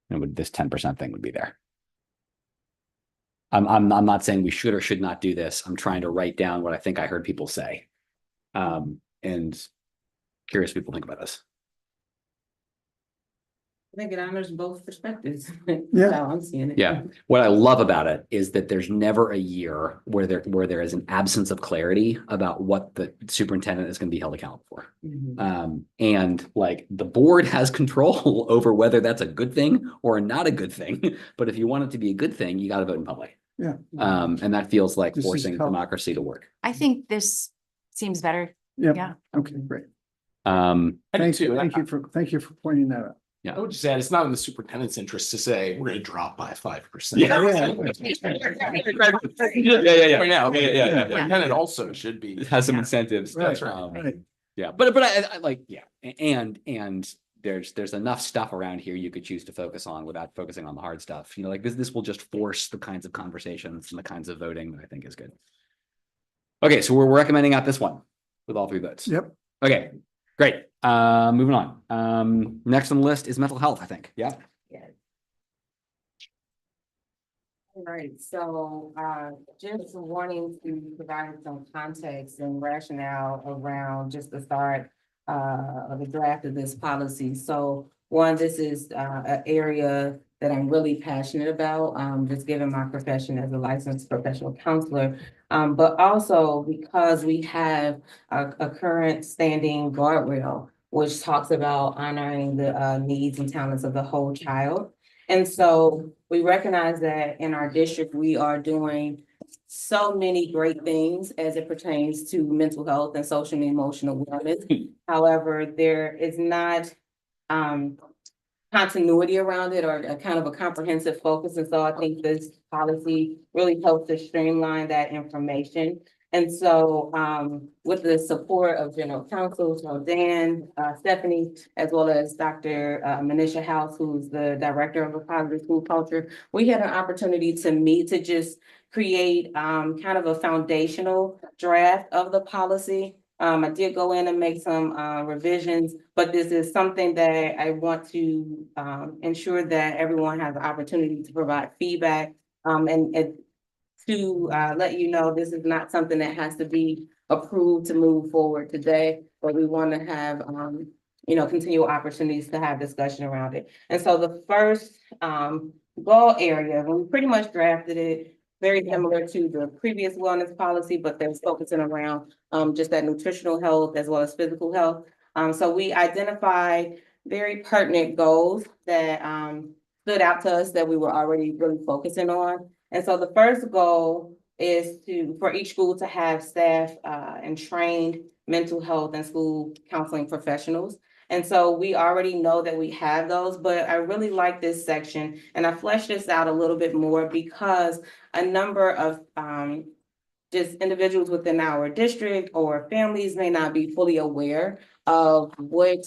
this 10% thing would be there. I'm not saying we should or should not do this. I'm trying to write down what I think I heard people say. And curious what people think about this.
I think it honors both perspectives.
Yeah.
How I'm seeing it.
Yeah. What I love about it is that there's never a year where there is an absence of clarity about what the superintendent is going to be held accountable for.
Mhm.
And like the board has control over whether that's a good thing or not a good thing. But if you want it to be a good thing, you got to vote in public.
Yeah.
And that feels like
This is
forcing
help-
democracy to work.
I think this seems better.
Yep.
Yeah.
Okay, great.
I do
Thank you.
too.
Thank you for pointing that out.
I would just add, it's not in the superintendent's interest to say, we're gonna drop by 5%.
Yeah.
Yeah.
Yeah.
Right now,
Yeah.
superintendent also should be.
It has some
Yeah.
incentives.
That's
Right.
Yeah, but I like, yeah, and there's enough stuff around here you could choose to focus on without focusing on the hard stuff. You know, like this will just force the kinds of conversations and the kinds of voting that I think is good. Okay, so we're recommending out this one with all 3 votes.
Yep.
Okay, great. Moving on. Next on the list is mental health, I think. Yeah.
All right, so just wanting to provide some context and rationale around just the start of the draft of this policy. So one, this is an area that I'm really passionate about, just given my profession as a licensed professional counselor. But also because we have a current standing guardrail, which talks about honoring the needs and talents of the whole child. And so we recognize that in our district, we are doing so many great things as it pertains to mental health and social and emotional wellness. However, there is not continuity around it or a kind of a comprehensive focus. And so I think this policy really helps to streamline that information. And so with the support of General Counsel, so Dan, Stephanie, as well as Dr. Manisha House, who's the director of the Positive School Culture, we had an opportunity to meet to just create kind of a foundational draft of the policy. I did go in and make some revisions, but this is something that I want to ensure that everyone has the opportunity to provide feedback and to let you know, this is not something that has to be approved to move forward today, but we want to have, continual opportunities to have discussion around it. And so the first goal area, when we pretty much drafted it, very similar to the previous wellness policy, but they're focusing around just that nutritional health as well as physical health. So we identified very pertinent goals that stood out to us that we were already really focusing on. And so the first goal is for each school to have staff and trained mental health and school counseling professionals. And so we already know that we have those, but I really like this section and I fleshed this out a little bit more because a number of just individuals within our district or families may not be fully aware of what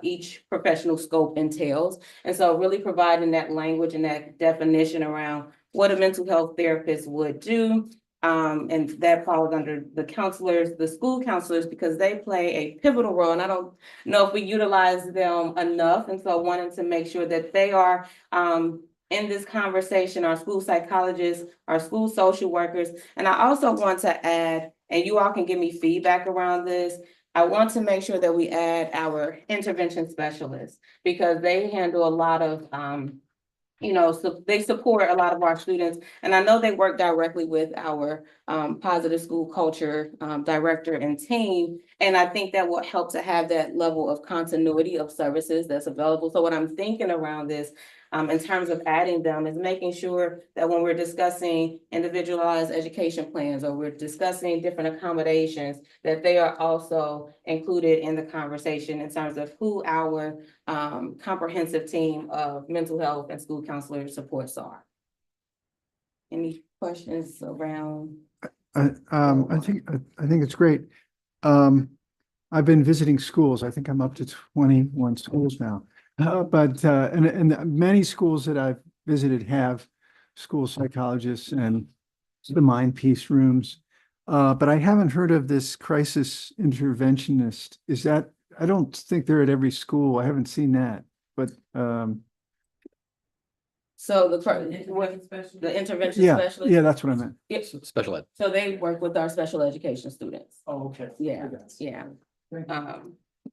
each professional scope entails. And so really providing that language and that definition around what a mental health therapist would do. And that falls under the counselors, the school counselors, because they play a pivotal role. And I don't know if we utilize them enough. And so wanting to make sure that they are in this conversation, our school psychologists, our school social workers. And I also want to add, and you all can give me feedback around this, I want to make sure that we add our intervention specialists because they handle a lot of so they support a lot of our students, and I know they work directly with our positive school culture director and team. And I think that will help to have that level of continuity of services that's available. So what I'm thinking around this in terms of adding them is making sure that when we're discussing individualized education plans or we're discussing different accommodations, that they are also included in the conversation in terms of who our comprehensive team of mental health and school counselor supports are. Any questions around?
I think it's great. I've been visiting schools. I think I'm up to 21 schools now. And many schools that I've visited have school psychologists and the mind peace rooms. But I haven't heard of this crisis interventionist. Is that, I don't think they're at every school. I haven't seen that, but
So the intervention
yeah,
specialist.
yeah, that's what I meant.
Yep.
Special ed.
So they work with our special education students.
Oh, okay.
Yeah, yeah.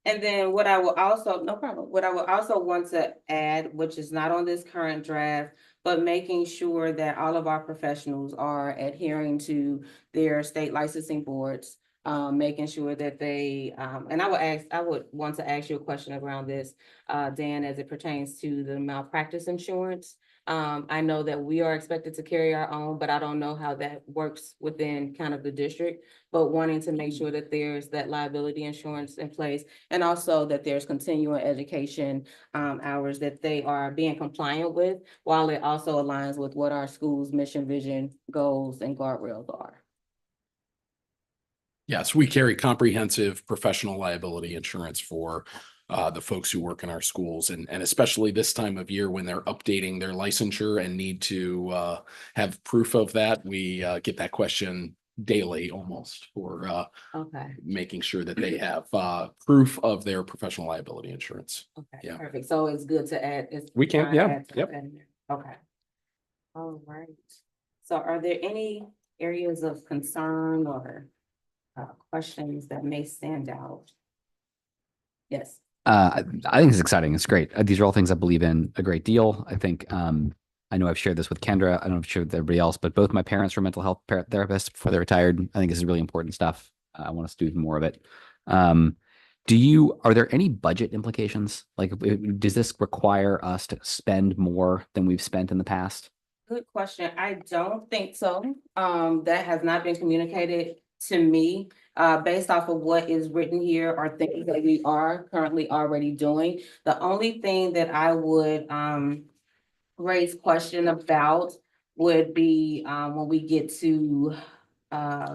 And then what I will also, no problem, what I will also want to add, which is not on this current draft, but making sure that all of our professionals are adhering to their state licensing boards, making sure that they, and I would want to ask you a question around this, Dan, as it pertains to the malpractice insurance. I know that we are expected to carry our own, but I don't know how that works within kind of the district, but wanting to make sure that there's that liability insurance in place and also that there's continuing education hours that they are being compliant with, while it also aligns with what our school's mission, vision, goals, and guardrails are.
Yes, we carry comprehensive professional liability insurance for the folks who work in our schools, and especially this time of year when they're updating their licensure and need to have proof of that. We get that question daily almost for
Okay,
making sure that they have proof of their professional liability insurance.
okay,
Yeah.
perfect. So it's good to add.
We can,
fine to
yeah,
add to
yep.
that in there. Okay. All right. So are there any areas of concern or questions that may stand out? Yes.
I think it's exciting. It's great. These are all things I believe in a great deal. I think, I know I've shared this with Kendra. I don't know if I've shared with everybody else, but both my parents were mental health therapists before they retired. I think this is really important stuff. I want us to do more of it. Are there any budget implications? Like, does this require us to spend more than we've spent in the past?
Good question. I don't think so. That has not been communicated to me, based off of what is written here or things that we are currently already doing. The only thing that I would, raise question about would be, when we get to,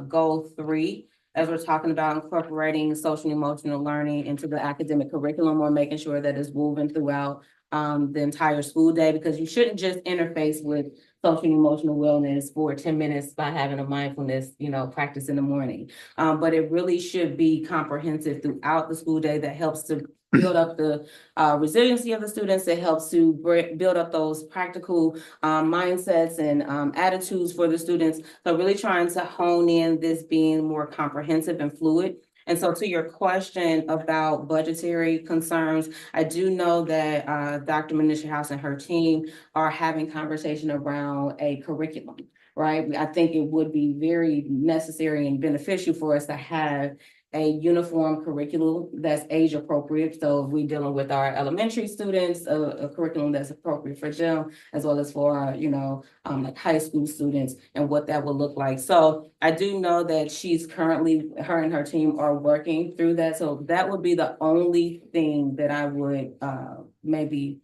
goal 3, as we're talking about incorporating social and emotional learning into the academic curriculum, or making sure that it's woven throughout the entire school day, because you shouldn't just interface with social and emotional wellness for 10 minutes by having a mindfulness, practice in the morning. But it really should be comprehensive throughout the school day that helps to build up the resiliency of the students. It helps to build up those practical mindsets and attitudes for the students. So really trying to hone in this being more comprehensive and fluid. And so to your question about budgetary concerns, I do know that Dr. Manisha House and her team are having conversation around a curriculum, right? I think it would be very necessary and beneficial for us to have a uniform curriculum that's age appropriate. So if we're dealing with our elementary students, a curriculum that's appropriate for them, as well as for our, like high school students and what that would look like. So I do know that she's currently, her and her team are working through that. So that would be the only thing that I would maybe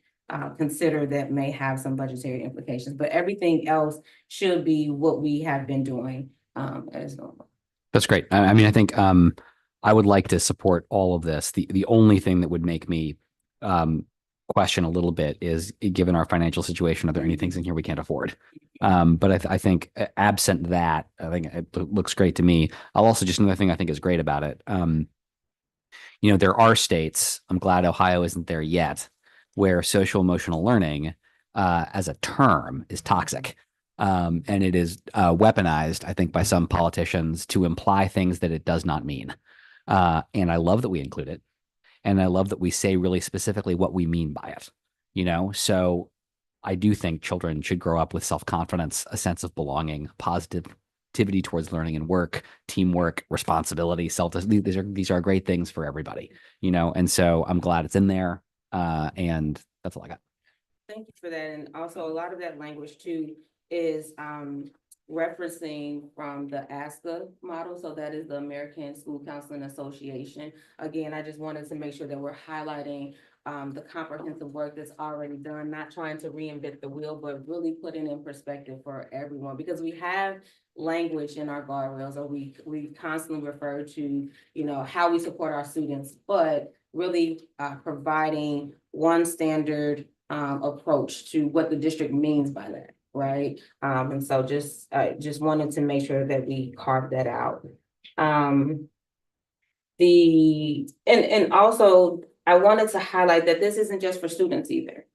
consider that may have some budgetary implications, but everything else should be what we have been doing as normal.
That's great. I mean, I think I would like to support all of this. The only thing that would make me question a little bit is, given our financial situation, are there any things in here we can't afford? But I think absent that, I think it looks great to me. I'll also just, another thing I think is great about it. There are states, I'm glad Ohio isn't there yet, where social emotional learning as a term is toxic. And it is weaponized, I think, by some politicians to imply things that it does not mean. And I love that we include it. And I love that we say really specifically what we mean by it. So I do think children should grow up with self-confidence, a sense of belonging, positivity towards learning and work, teamwork, responsibility, these are great things for everybody, and so I'm glad it's in there. And that's all I got.
Thank you for that. And also a lot of that language too is referencing from the ASCA model. So that is the American School Counseling Association. Again, I just wanted to make sure that we're highlighting the comprehensive work that's already done, not trying to reinvent the wheel, but really putting in perspective for everyone, because we have language in our guardrails, or we constantly refer to, how we support our students, but really providing one standard approach to what the district means by that. Right. And so just wanted to make sure that we carve that out. And also I wanted to highlight that this isn't just for students either,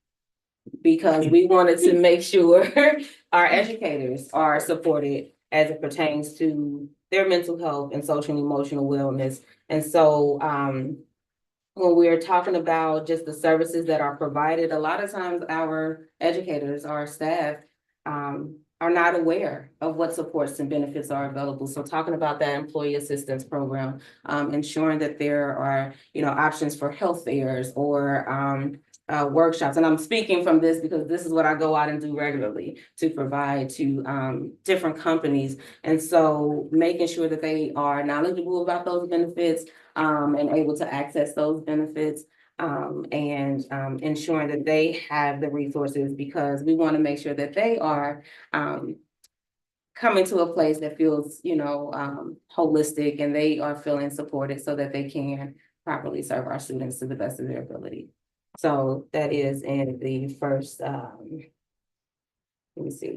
because we wanted to make sure our educators are supported as it pertains to their mental health and social and emotional wellness. And so when we're talking about just the services that are provided, a lot of times our educators, our staff, are not aware of what supports and benefits are available. So talking about that employee assistance program, ensuring that there are, options for health fairs or workshops. And I'm speaking from this because this is what I go out and do regularly to provide to different companies. And so making sure that they are knowledgeable about those benefits and able to access those benefits. And ensuring that they have the resources, because we want to make sure that they are coming to a place that feels, holistic, and they are feeling supported so that they can properly serve our students to the best of their ability. So that is in the first, let me see.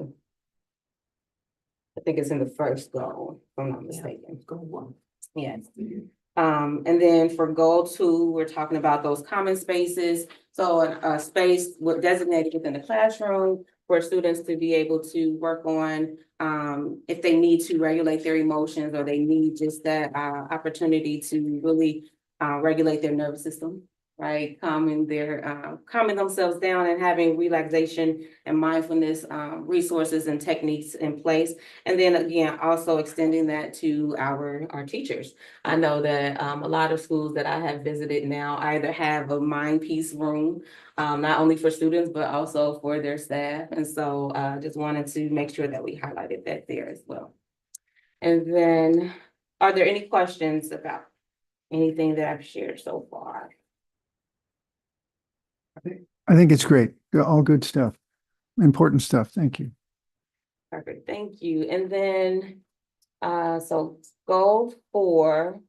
I think it's in the first goal, if I'm not mistaken. Goal 1. Yes. And then for goal 2, we're talking about those common spaces. So a space designated within the classroom for students to be able to work on if they need to regulate their emotions, or they need just that opportunity to really regulate their nervous system, right? Calming themselves down and having relaxation and mindfulness resources and techniques in place. And then again, also extending that to our teachers. I know that a lot of schools that I have visited now either have a mind peace room, not only for students, but also for their staff. And so just wanted to make sure that we highlighted that there as well. And then, are there any questions about anything that I've shared so far?
I think it's great. All good stuff. Important stuff. Thank you.
Perfect, thank you. And then, so goal 4,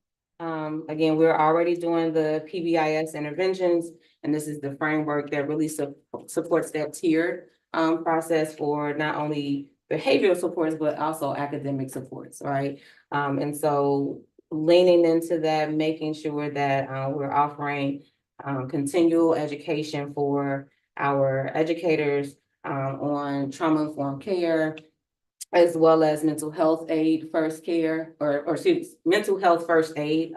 again, we're already doing the PBIS interventions, and this is the framework that really supports that tiered process for not only behavioral supports, but also academic supports, right? And so leaning into that, making sure that we're offering continual education for our educators on trauma-informed care, as well as mental health aid first care, or mental health first aid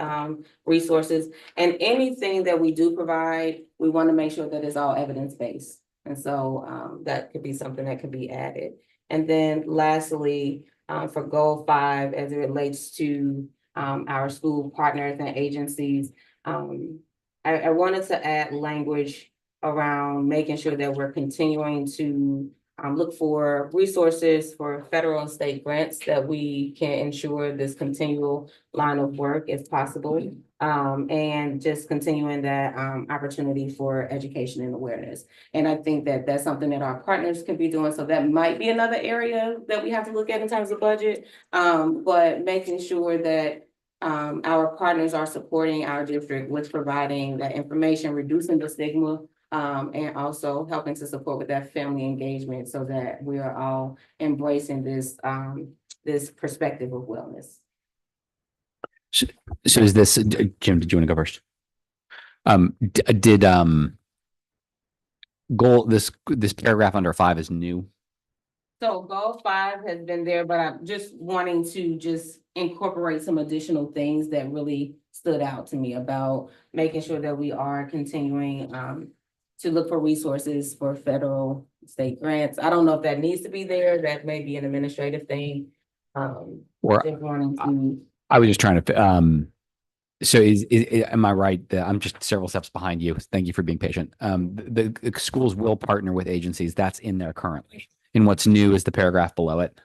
resources. And anything that we do provide, we want to make sure that it's all evidence-based. And so that could be something that could be added. And then lastly, for goal 5, as it relates to our school partners and agencies, I wanted to add language around making sure that we're continuing to look for resources for federal and state grants that we can ensure this continual line of work if possible. And just continuing that opportunity for education and awareness. And I think that that's something that our partners can be doing. So that might be another area that we have to look at in terms of budget. But making sure that our partners are supporting our district with providing that information, reducing the stigma, and also helping to support with that family engagement so that we are all embracing this this perspective of wellness.
So is this, Jim, did you want to go first? Did goal, this paragraph under 5 is new?
So goal 5 has been there, but I'm just wanting to just incorporate some additional things that really stood out to me about making sure that we are continuing to look for resources for federal, state grants. I don't know if that needs to be there. That may be an administrative thing.
Or
Just wanting to.
I was just trying to, so am I right that I'm just several steps behind you? Thank you for being patient. The schools will partner with agencies. That's in there currently. And what's new is the paragraph below it.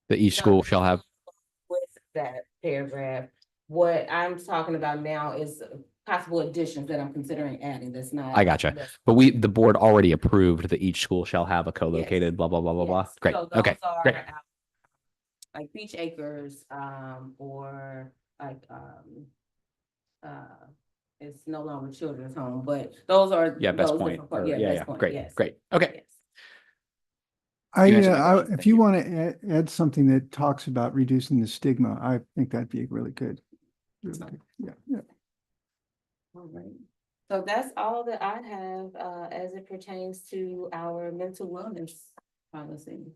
That each school shall have.
With that paragraph, what I'm talking about now is possible additions that I'm considering adding. That's not.
I gotcha. But the board already approved that each school shall have a co-located, blah, blah, blah, blah, blah.
Yes.
Great.
So those
Okay,
are,
great.
Like Beach Acres, or like, it's no longer children's home, but those are.
Yeah, Best
those
Point.
different part-
or-
Yeah,
Yeah,
Best
yeah,
Point,
great,
yes.
great. Okay.
Yes.
You answered my question.
If
Thank
you
you.
want to add something that talks about reducing the stigma, I think that'd be really good. Really good. Yeah, yeah.
All right. So that's all that I have, as it pertains to our mental wellness policy.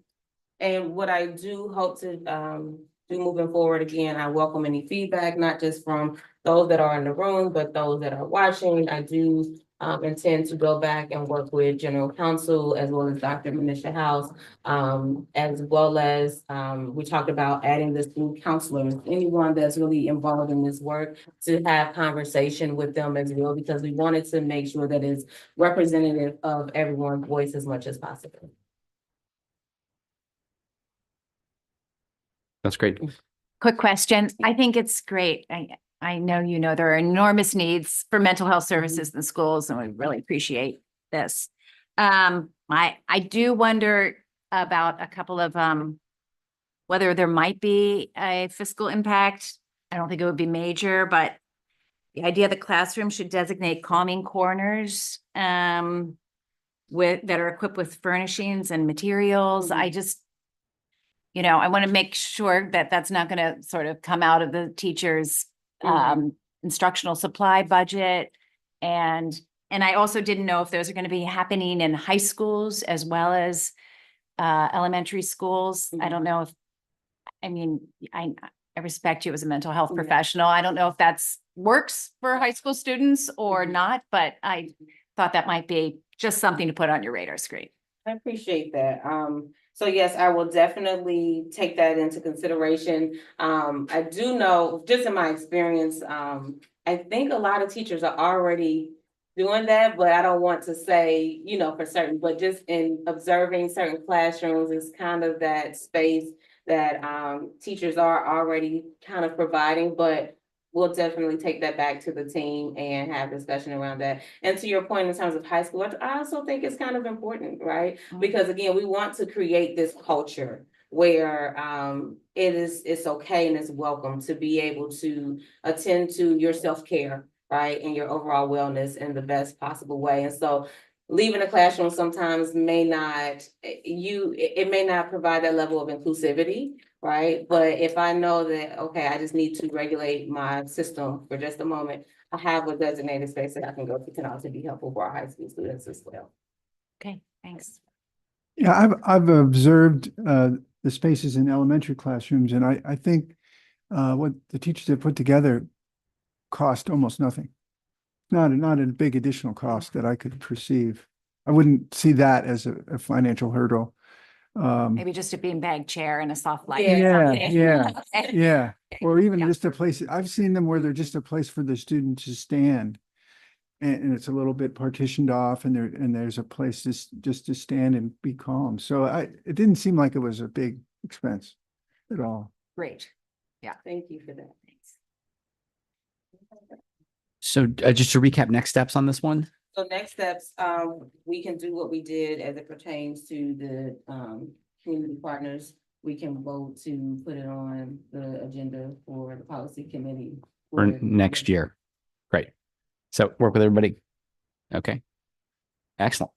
And what I do hope to, do moving forward, again, I welcome any feedback, not just from those that are in the room, but those that are watching. I do, intend to go back and work with General Counsel as well as Dr. Manisha House, as well as, we talked about adding the school counselors, anyone that's really involved in this work, to have conversation with them as well, because we wanted to make sure that it's representative of everyone's voice as much as possible.
That's great.
Quick question. I think it's great. I know, you know, there are enormous needs for mental health services in schools, and we really appreciate this. I do wonder about a couple of, whether there might be a fiscal impact. I don't think it would be major, but the idea the classroom should designate calming corners, that are equipped with furnishings and materials. I just, you know, I want to make sure that that's not going to sort of come out of the teacher's instructional supply budget. And I also didn't know if those are going to be happening in high schools as well as elementary schools. I don't know if, I mean, I respect you as a mental health professional. I don't know if that's works for high school students or not, but I thought that might be just something to put on your radar screen.
I appreciate that. So yes, I will definitely take that into consideration. I do know, just in my experience, I think a lot of teachers are already doing that, but I don't want to say, you know, for certain, but just in observing certain classrooms, it's kind of that space that teachers are already kind of providing, but we'll definitely take that back to the team and have discussion around that. And to your point, in terms of high school, I also think it's kind of important, right? Because again, we want to create this culture where it's okay and it's welcome to be able to attend to your self-care, right? And your overall wellness in the best possible way. And so leaving a classroom sometimes may not, it may not provide that level of inclusivity, right? But if I know that, okay, I just need to regulate my system for just a moment, I have a designated space that I can go to, can also be helpful for our high school students as well.
Okay, thanks.
Yeah, I've observed the spaces in elementary classrooms, and I think what the teachers have put together cost almost nothing. Not a big additional cost that I could perceive. I wouldn't see that as a financial hurdle.
Maybe just a beanbag chair and a soft light.
Yeah,
yeah,
Okay.
yeah. Or even
Yeah.
just a place, I've seen them where they're just a place for the student to stand. And it's a little bit partitioned off and there's a place just to stand and be calm. So it didn't seem like it was a big expense at all.
Great.
Thank you for that.
Thanks.
So just to recap next steps on this one.
So next steps, we can do what we did as it pertains to the, community partners. We can vote to put it on the agenda for the policy committee.
For next year. Great. So work with everybody. Okay. Excellent.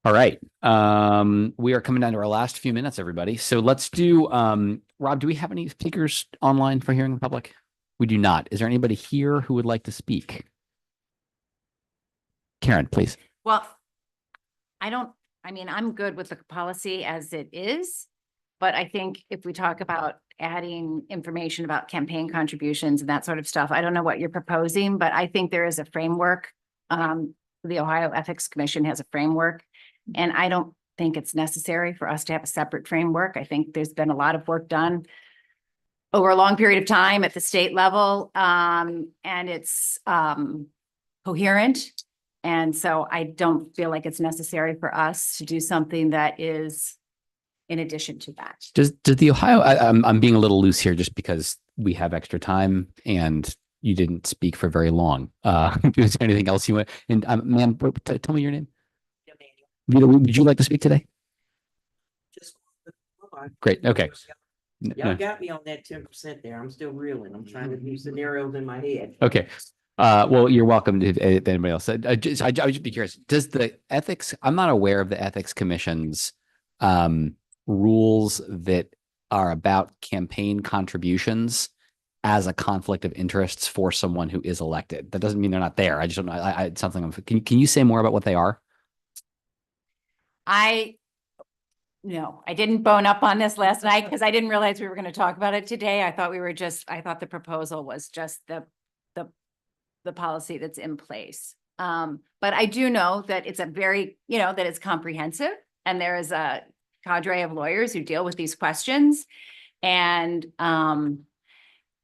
All right. We are coming down to our last few minutes, everybody. So let's do, Rob, do we have any speakers online for hearing the public? We do not. Is there anybody here who would like to speak? Karen, please.
Well, I'm good with the policy as it is. But I think if we talk about adding information about campaign contributions and that sort of stuff, I don't know what you're proposing, but I think there is a framework. The Ohio Ethics Commission has a framework. And I don't think it's necessary for us to have a separate framework. I think there's been a lot of work done over a long period of time at the state level. And it's coherent. And so I don't feel like it's necessary for us to do something that is in addition to that.
Does the Ohio, I'm being a little loose here just because we have extra time and you didn't speak for very long. Is there anything else you want? And ma'am, tell me your name. Vita, would you like to speak today?
Just hold on.
Great. Okay.
Y'all got me on that 10% there. I'm still reeling. I'm trying to do scenarios in my head.
Okay. Well, you're welcome if anybody else. I would just be curious. Does the ethics, I'm not aware of the Ethics Commission's rules that are about campaign contributions as a conflict of interests for someone who is elected. That doesn't mean they're not there. I just don't know. It's something. Can you say more about what they are?
No, I didn't bone up on this last night because I didn't realize we were going to talk about it today. I thought I thought the proposal was just the policy that's in place. But I do know that it's that it's comprehensive and there is a cadre of lawyers who deal with these questions. And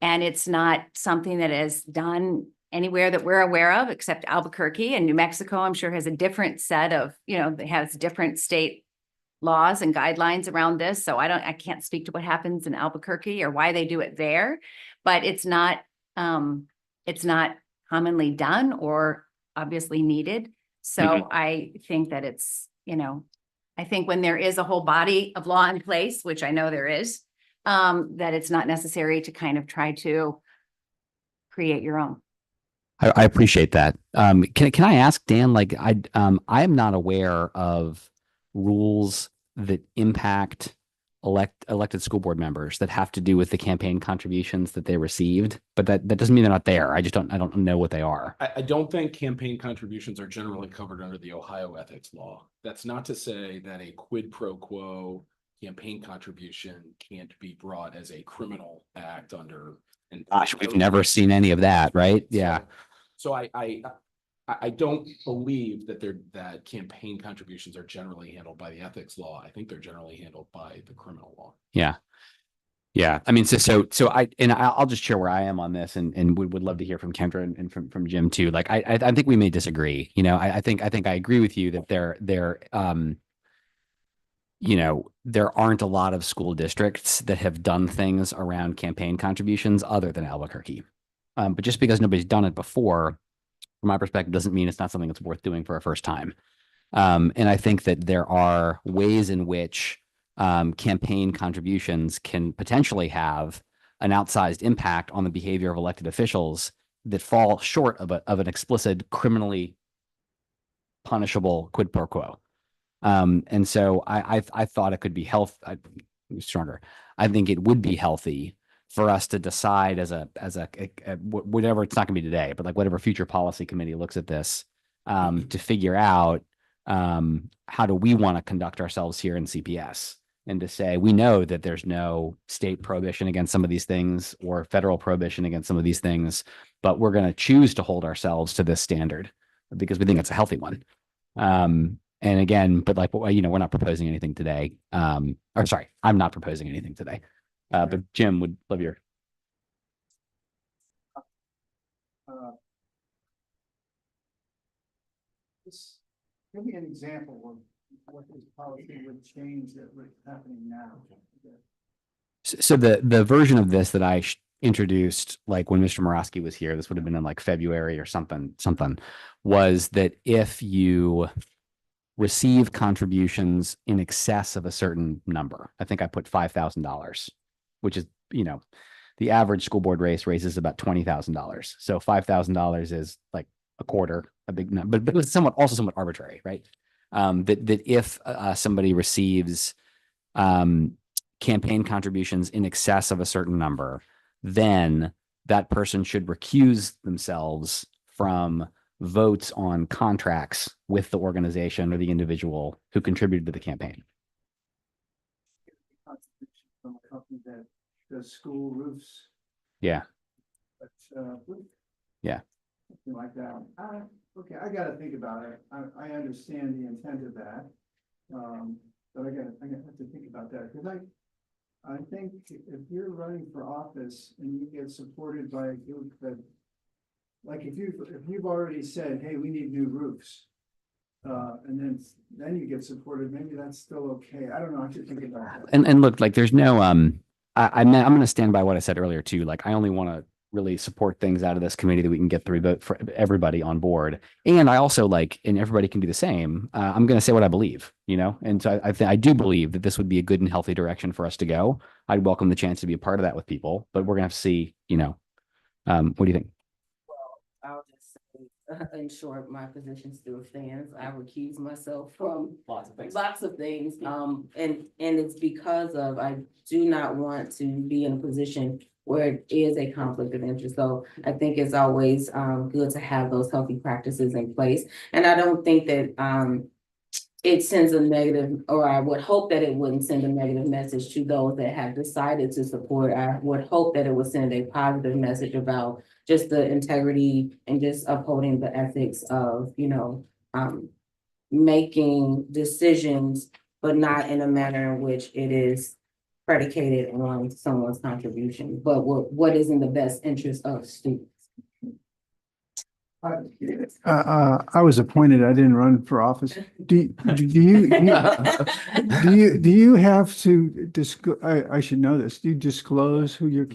it's not something that is done anywhere that we're aware of, except Albuquerque, and New Mexico, I'm sure, has a different set of, has different state laws and guidelines around this. So I can't speak to what happens in Albuquerque or why they do it there, but it's not commonly done or obviously needed. So I think that it's, I think when there is a whole body of law in place, which I know there is, that it's not necessary to kind of try to create your own.
I appreciate that. Can I ask Dan, I am not aware of rules that impact elected school board members that have to do with the campaign contributions that they received, but that doesn't mean they're not there. I don't know what they are.
I don't think campaign contributions are generally covered under the Ohio ethics law. That's not to say that a quid pro quo campaign contribution can't be brought as a criminal act under. And
Gosh, we've never seen any of that, right? Yeah.
So I don't believe that campaign contributions are generally handled by the ethics law. I think they're generally handled by the criminal law.
Yeah. Yeah. I mean, I'll just share where I am on this and would love to hear from Kendra and from Jim too. I think we may disagree. I think I agree with you that there aren't a lot of school districts that have done things around campaign contributions other than Albuquerque. But just because nobody's done it before, from my perspective, doesn't mean it's not something that's worth doing for a first time. And I think that there are ways in which campaign contributions can potentially have an outsized impact on the behavior of elected officials that fall short of an explicit criminally punishable quid pro quo. And so I thought it could be stronger. I think it would be healthy for us to decide as a whatever, it's not gonna be today, but whatever future policy committee looks at this, to figure out how do we want to conduct ourselves here in CPS, and to say, we know that there's no state prohibition against some of these things or federal prohibition against some of these things, but we're going to choose to hold ourselves to this standard because we think it's a healthy one. And again, but like, you know, we're not proposing anything today. Or sorry, I'm not proposing anything today. But Jim would love your.
Just give me an example of what this policy would change that was happening now.
So the version of this that I introduced, like when Mr. Morosky was here, this would have been in like February or something, was that if you receive contributions in excess of a certain number, I think I put $5,000, which is, you know, the average school board race raises about $20,000. So $5,000 is like a quarter, a big number, but it's also somewhat arbitrary, right? That if somebody receives campaign contributions in excess of a certain number, then that person should recuse themselves from votes on contracts with the organization or the individual who contributed to the campaign.
From a company that does school roofs.
Yeah.
But,
Yeah.
something like that. Okay, I gotta think about it. I understand the intent of that. But I gotta have to think about that, because I think if you're running for office and you get supported by a group that, like if you've already said, hey, we need new roofs. And then you get supported, maybe that's still okay. I don't know. I should think about that.
And look, like there's no I'm going to stand by what I said earlier too. Like I only want to really support things out of this committee that we can get through vote for everybody on board. And I also like, and everybody can do the same. I'm going to say what I believe, you know? And so I do believe that this would be a good and healthy direction for us to go. I'd welcome the chance to be a part of that with people, but we're going to have to see, you know, what do you think?
I'll just say, in short, my position still stands. I recuse myself from lots of things. And it's because of, I do not want to be in a position where it is a conflict of interest. So I think it's always good to have those healthy practices in place. And I don't think that it sends a negative, or I would hope that it wouldn't send a negative message to those that have decided to support. I would hope that it would send a positive message about just the integrity and just upholding the ethics of, you know, making decisions, but not in a manner in which it is predicated on someone's contribution, but what is in the best interest of students.
I was appointed. I didn't run for office. Do you have to I should know this. Do you disclose who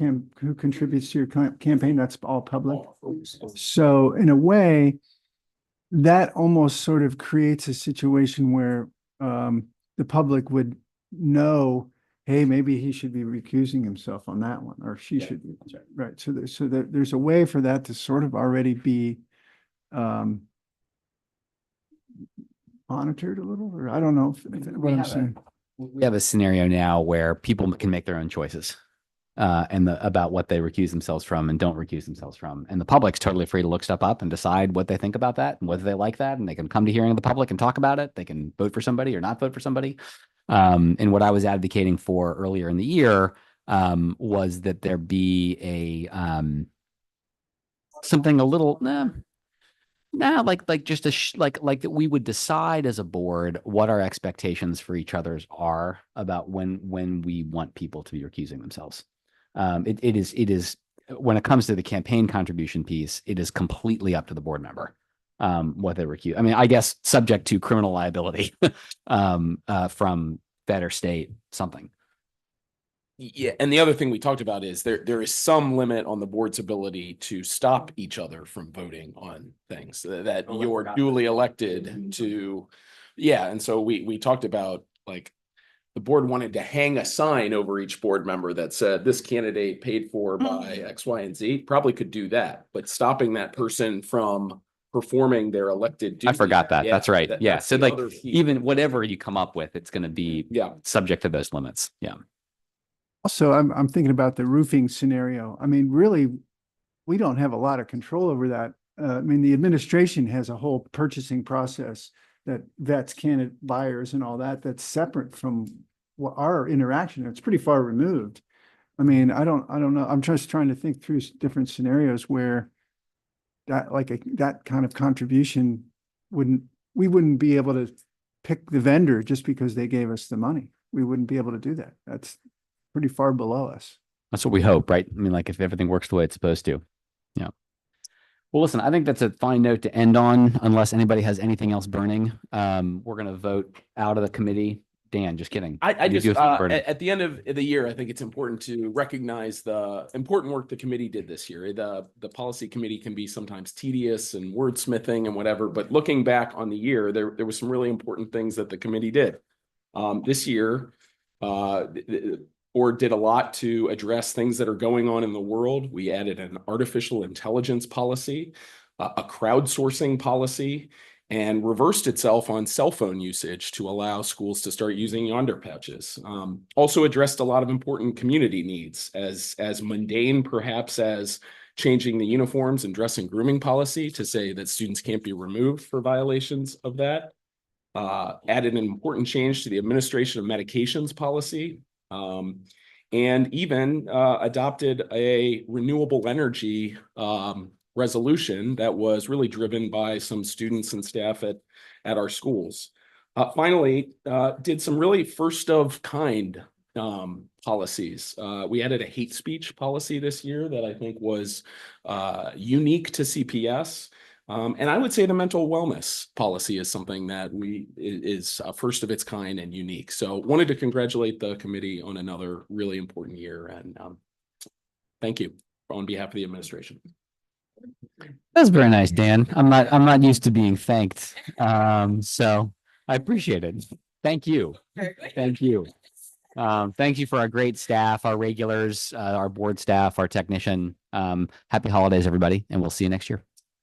contributes to your campaign? That's all public. So in a way, that almost sort of creates a situation where the public would know, hey, maybe he should be recusing himself on that one, or she should be. Right. So there's a way for that to sort of already be monitored a little, or I don't know what I'm saying.
We have a scenario now where people can make their own choices about what they recuse themselves from and don't recuse themselves from. And the public's totally free to look stuff up and decide what they think about that and whether they like that. And they can come to hearing of the public and talk about it. They can vote for somebody or not vote for somebody. And what I was advocating for earlier in the year was that there be a something a little like just like that we would decide as a board what our expectations for each other's are about when we want people to be recusing themselves. It is when it comes to the campaign contribution piece, it is completely up to the board member what they recuse. I mean, I guess subject to criminal liability from fed or state, something.
Yeah, and the other thing we talked about is there is some limit on the board's ability to stop each other from voting on things that you're duly elected to. Yeah, and so we talked about, like, the board wanted to hang a sign over each board member that said this candidate paid for by X, Y, and Z. Probably could do that, but stopping that person from performing their elected duty.
I forgot that. That's right. Yeah.
that's
So
the
like
other piece.
even whatever you come up with, it's going to be subject to those limits. Yeah.
Also, I'm thinking about the roofing scenario. I mean, really, we don't have a lot of control over that. I mean, the administration has a whole purchasing process that vets candidate buyers and all that, that's separate from what our interaction. It's pretty far removed. I mean, I don't know. I'm just trying to think through different scenarios where that kind of contribution we wouldn't be able to pick the vendor just because they gave us the money. We wouldn't be able to do that. That's pretty far below us.
That's what we hope, right? I mean, like if everything works the way it's supposed to. Yeah. Well, listen, I think that's a fine note to end on, unless anybody has anything else burning. We're going to vote out of the committee. Dan, just kidding.
I
You
just,
do have something burning.
at the end of the year, I think it's important to recognize the important work the committee did this year. The policy committee can be sometimes tedious and wordsmithing and whatever, but looking back on the year, there was some really important things that the committee did. This year, the board did a lot to address things that are going on in the world. We added an artificial intelligence policy, a crowdsourcing policy, and reversed itself on cell phone usage to allow schools to start using Yonder pouches. Also addressed a lot of important community needs, as mundane perhaps as changing the uniforms and dress and grooming policy to say that students can't be removed for violations of that. Added an important change to the administration of medications policy, and even adopted a renewable energy resolution that was really driven by some students and staff at our schools. Finally, did some really first of kind policies. We added a hate speech policy this year that I think was unique to CPS. And I would say the mental wellness policy is something that is first of its kind and unique. So wanted to congratulate the committee on another really important year, and thank you on behalf of the administration.
That's very nice, Dan. I'm not used to being thanked. So I appreciate it. Thank you. Thank you. Thank you for our great staff, our regulars, our board staff, our technician. Happy holidays, everybody, and we'll see you next year.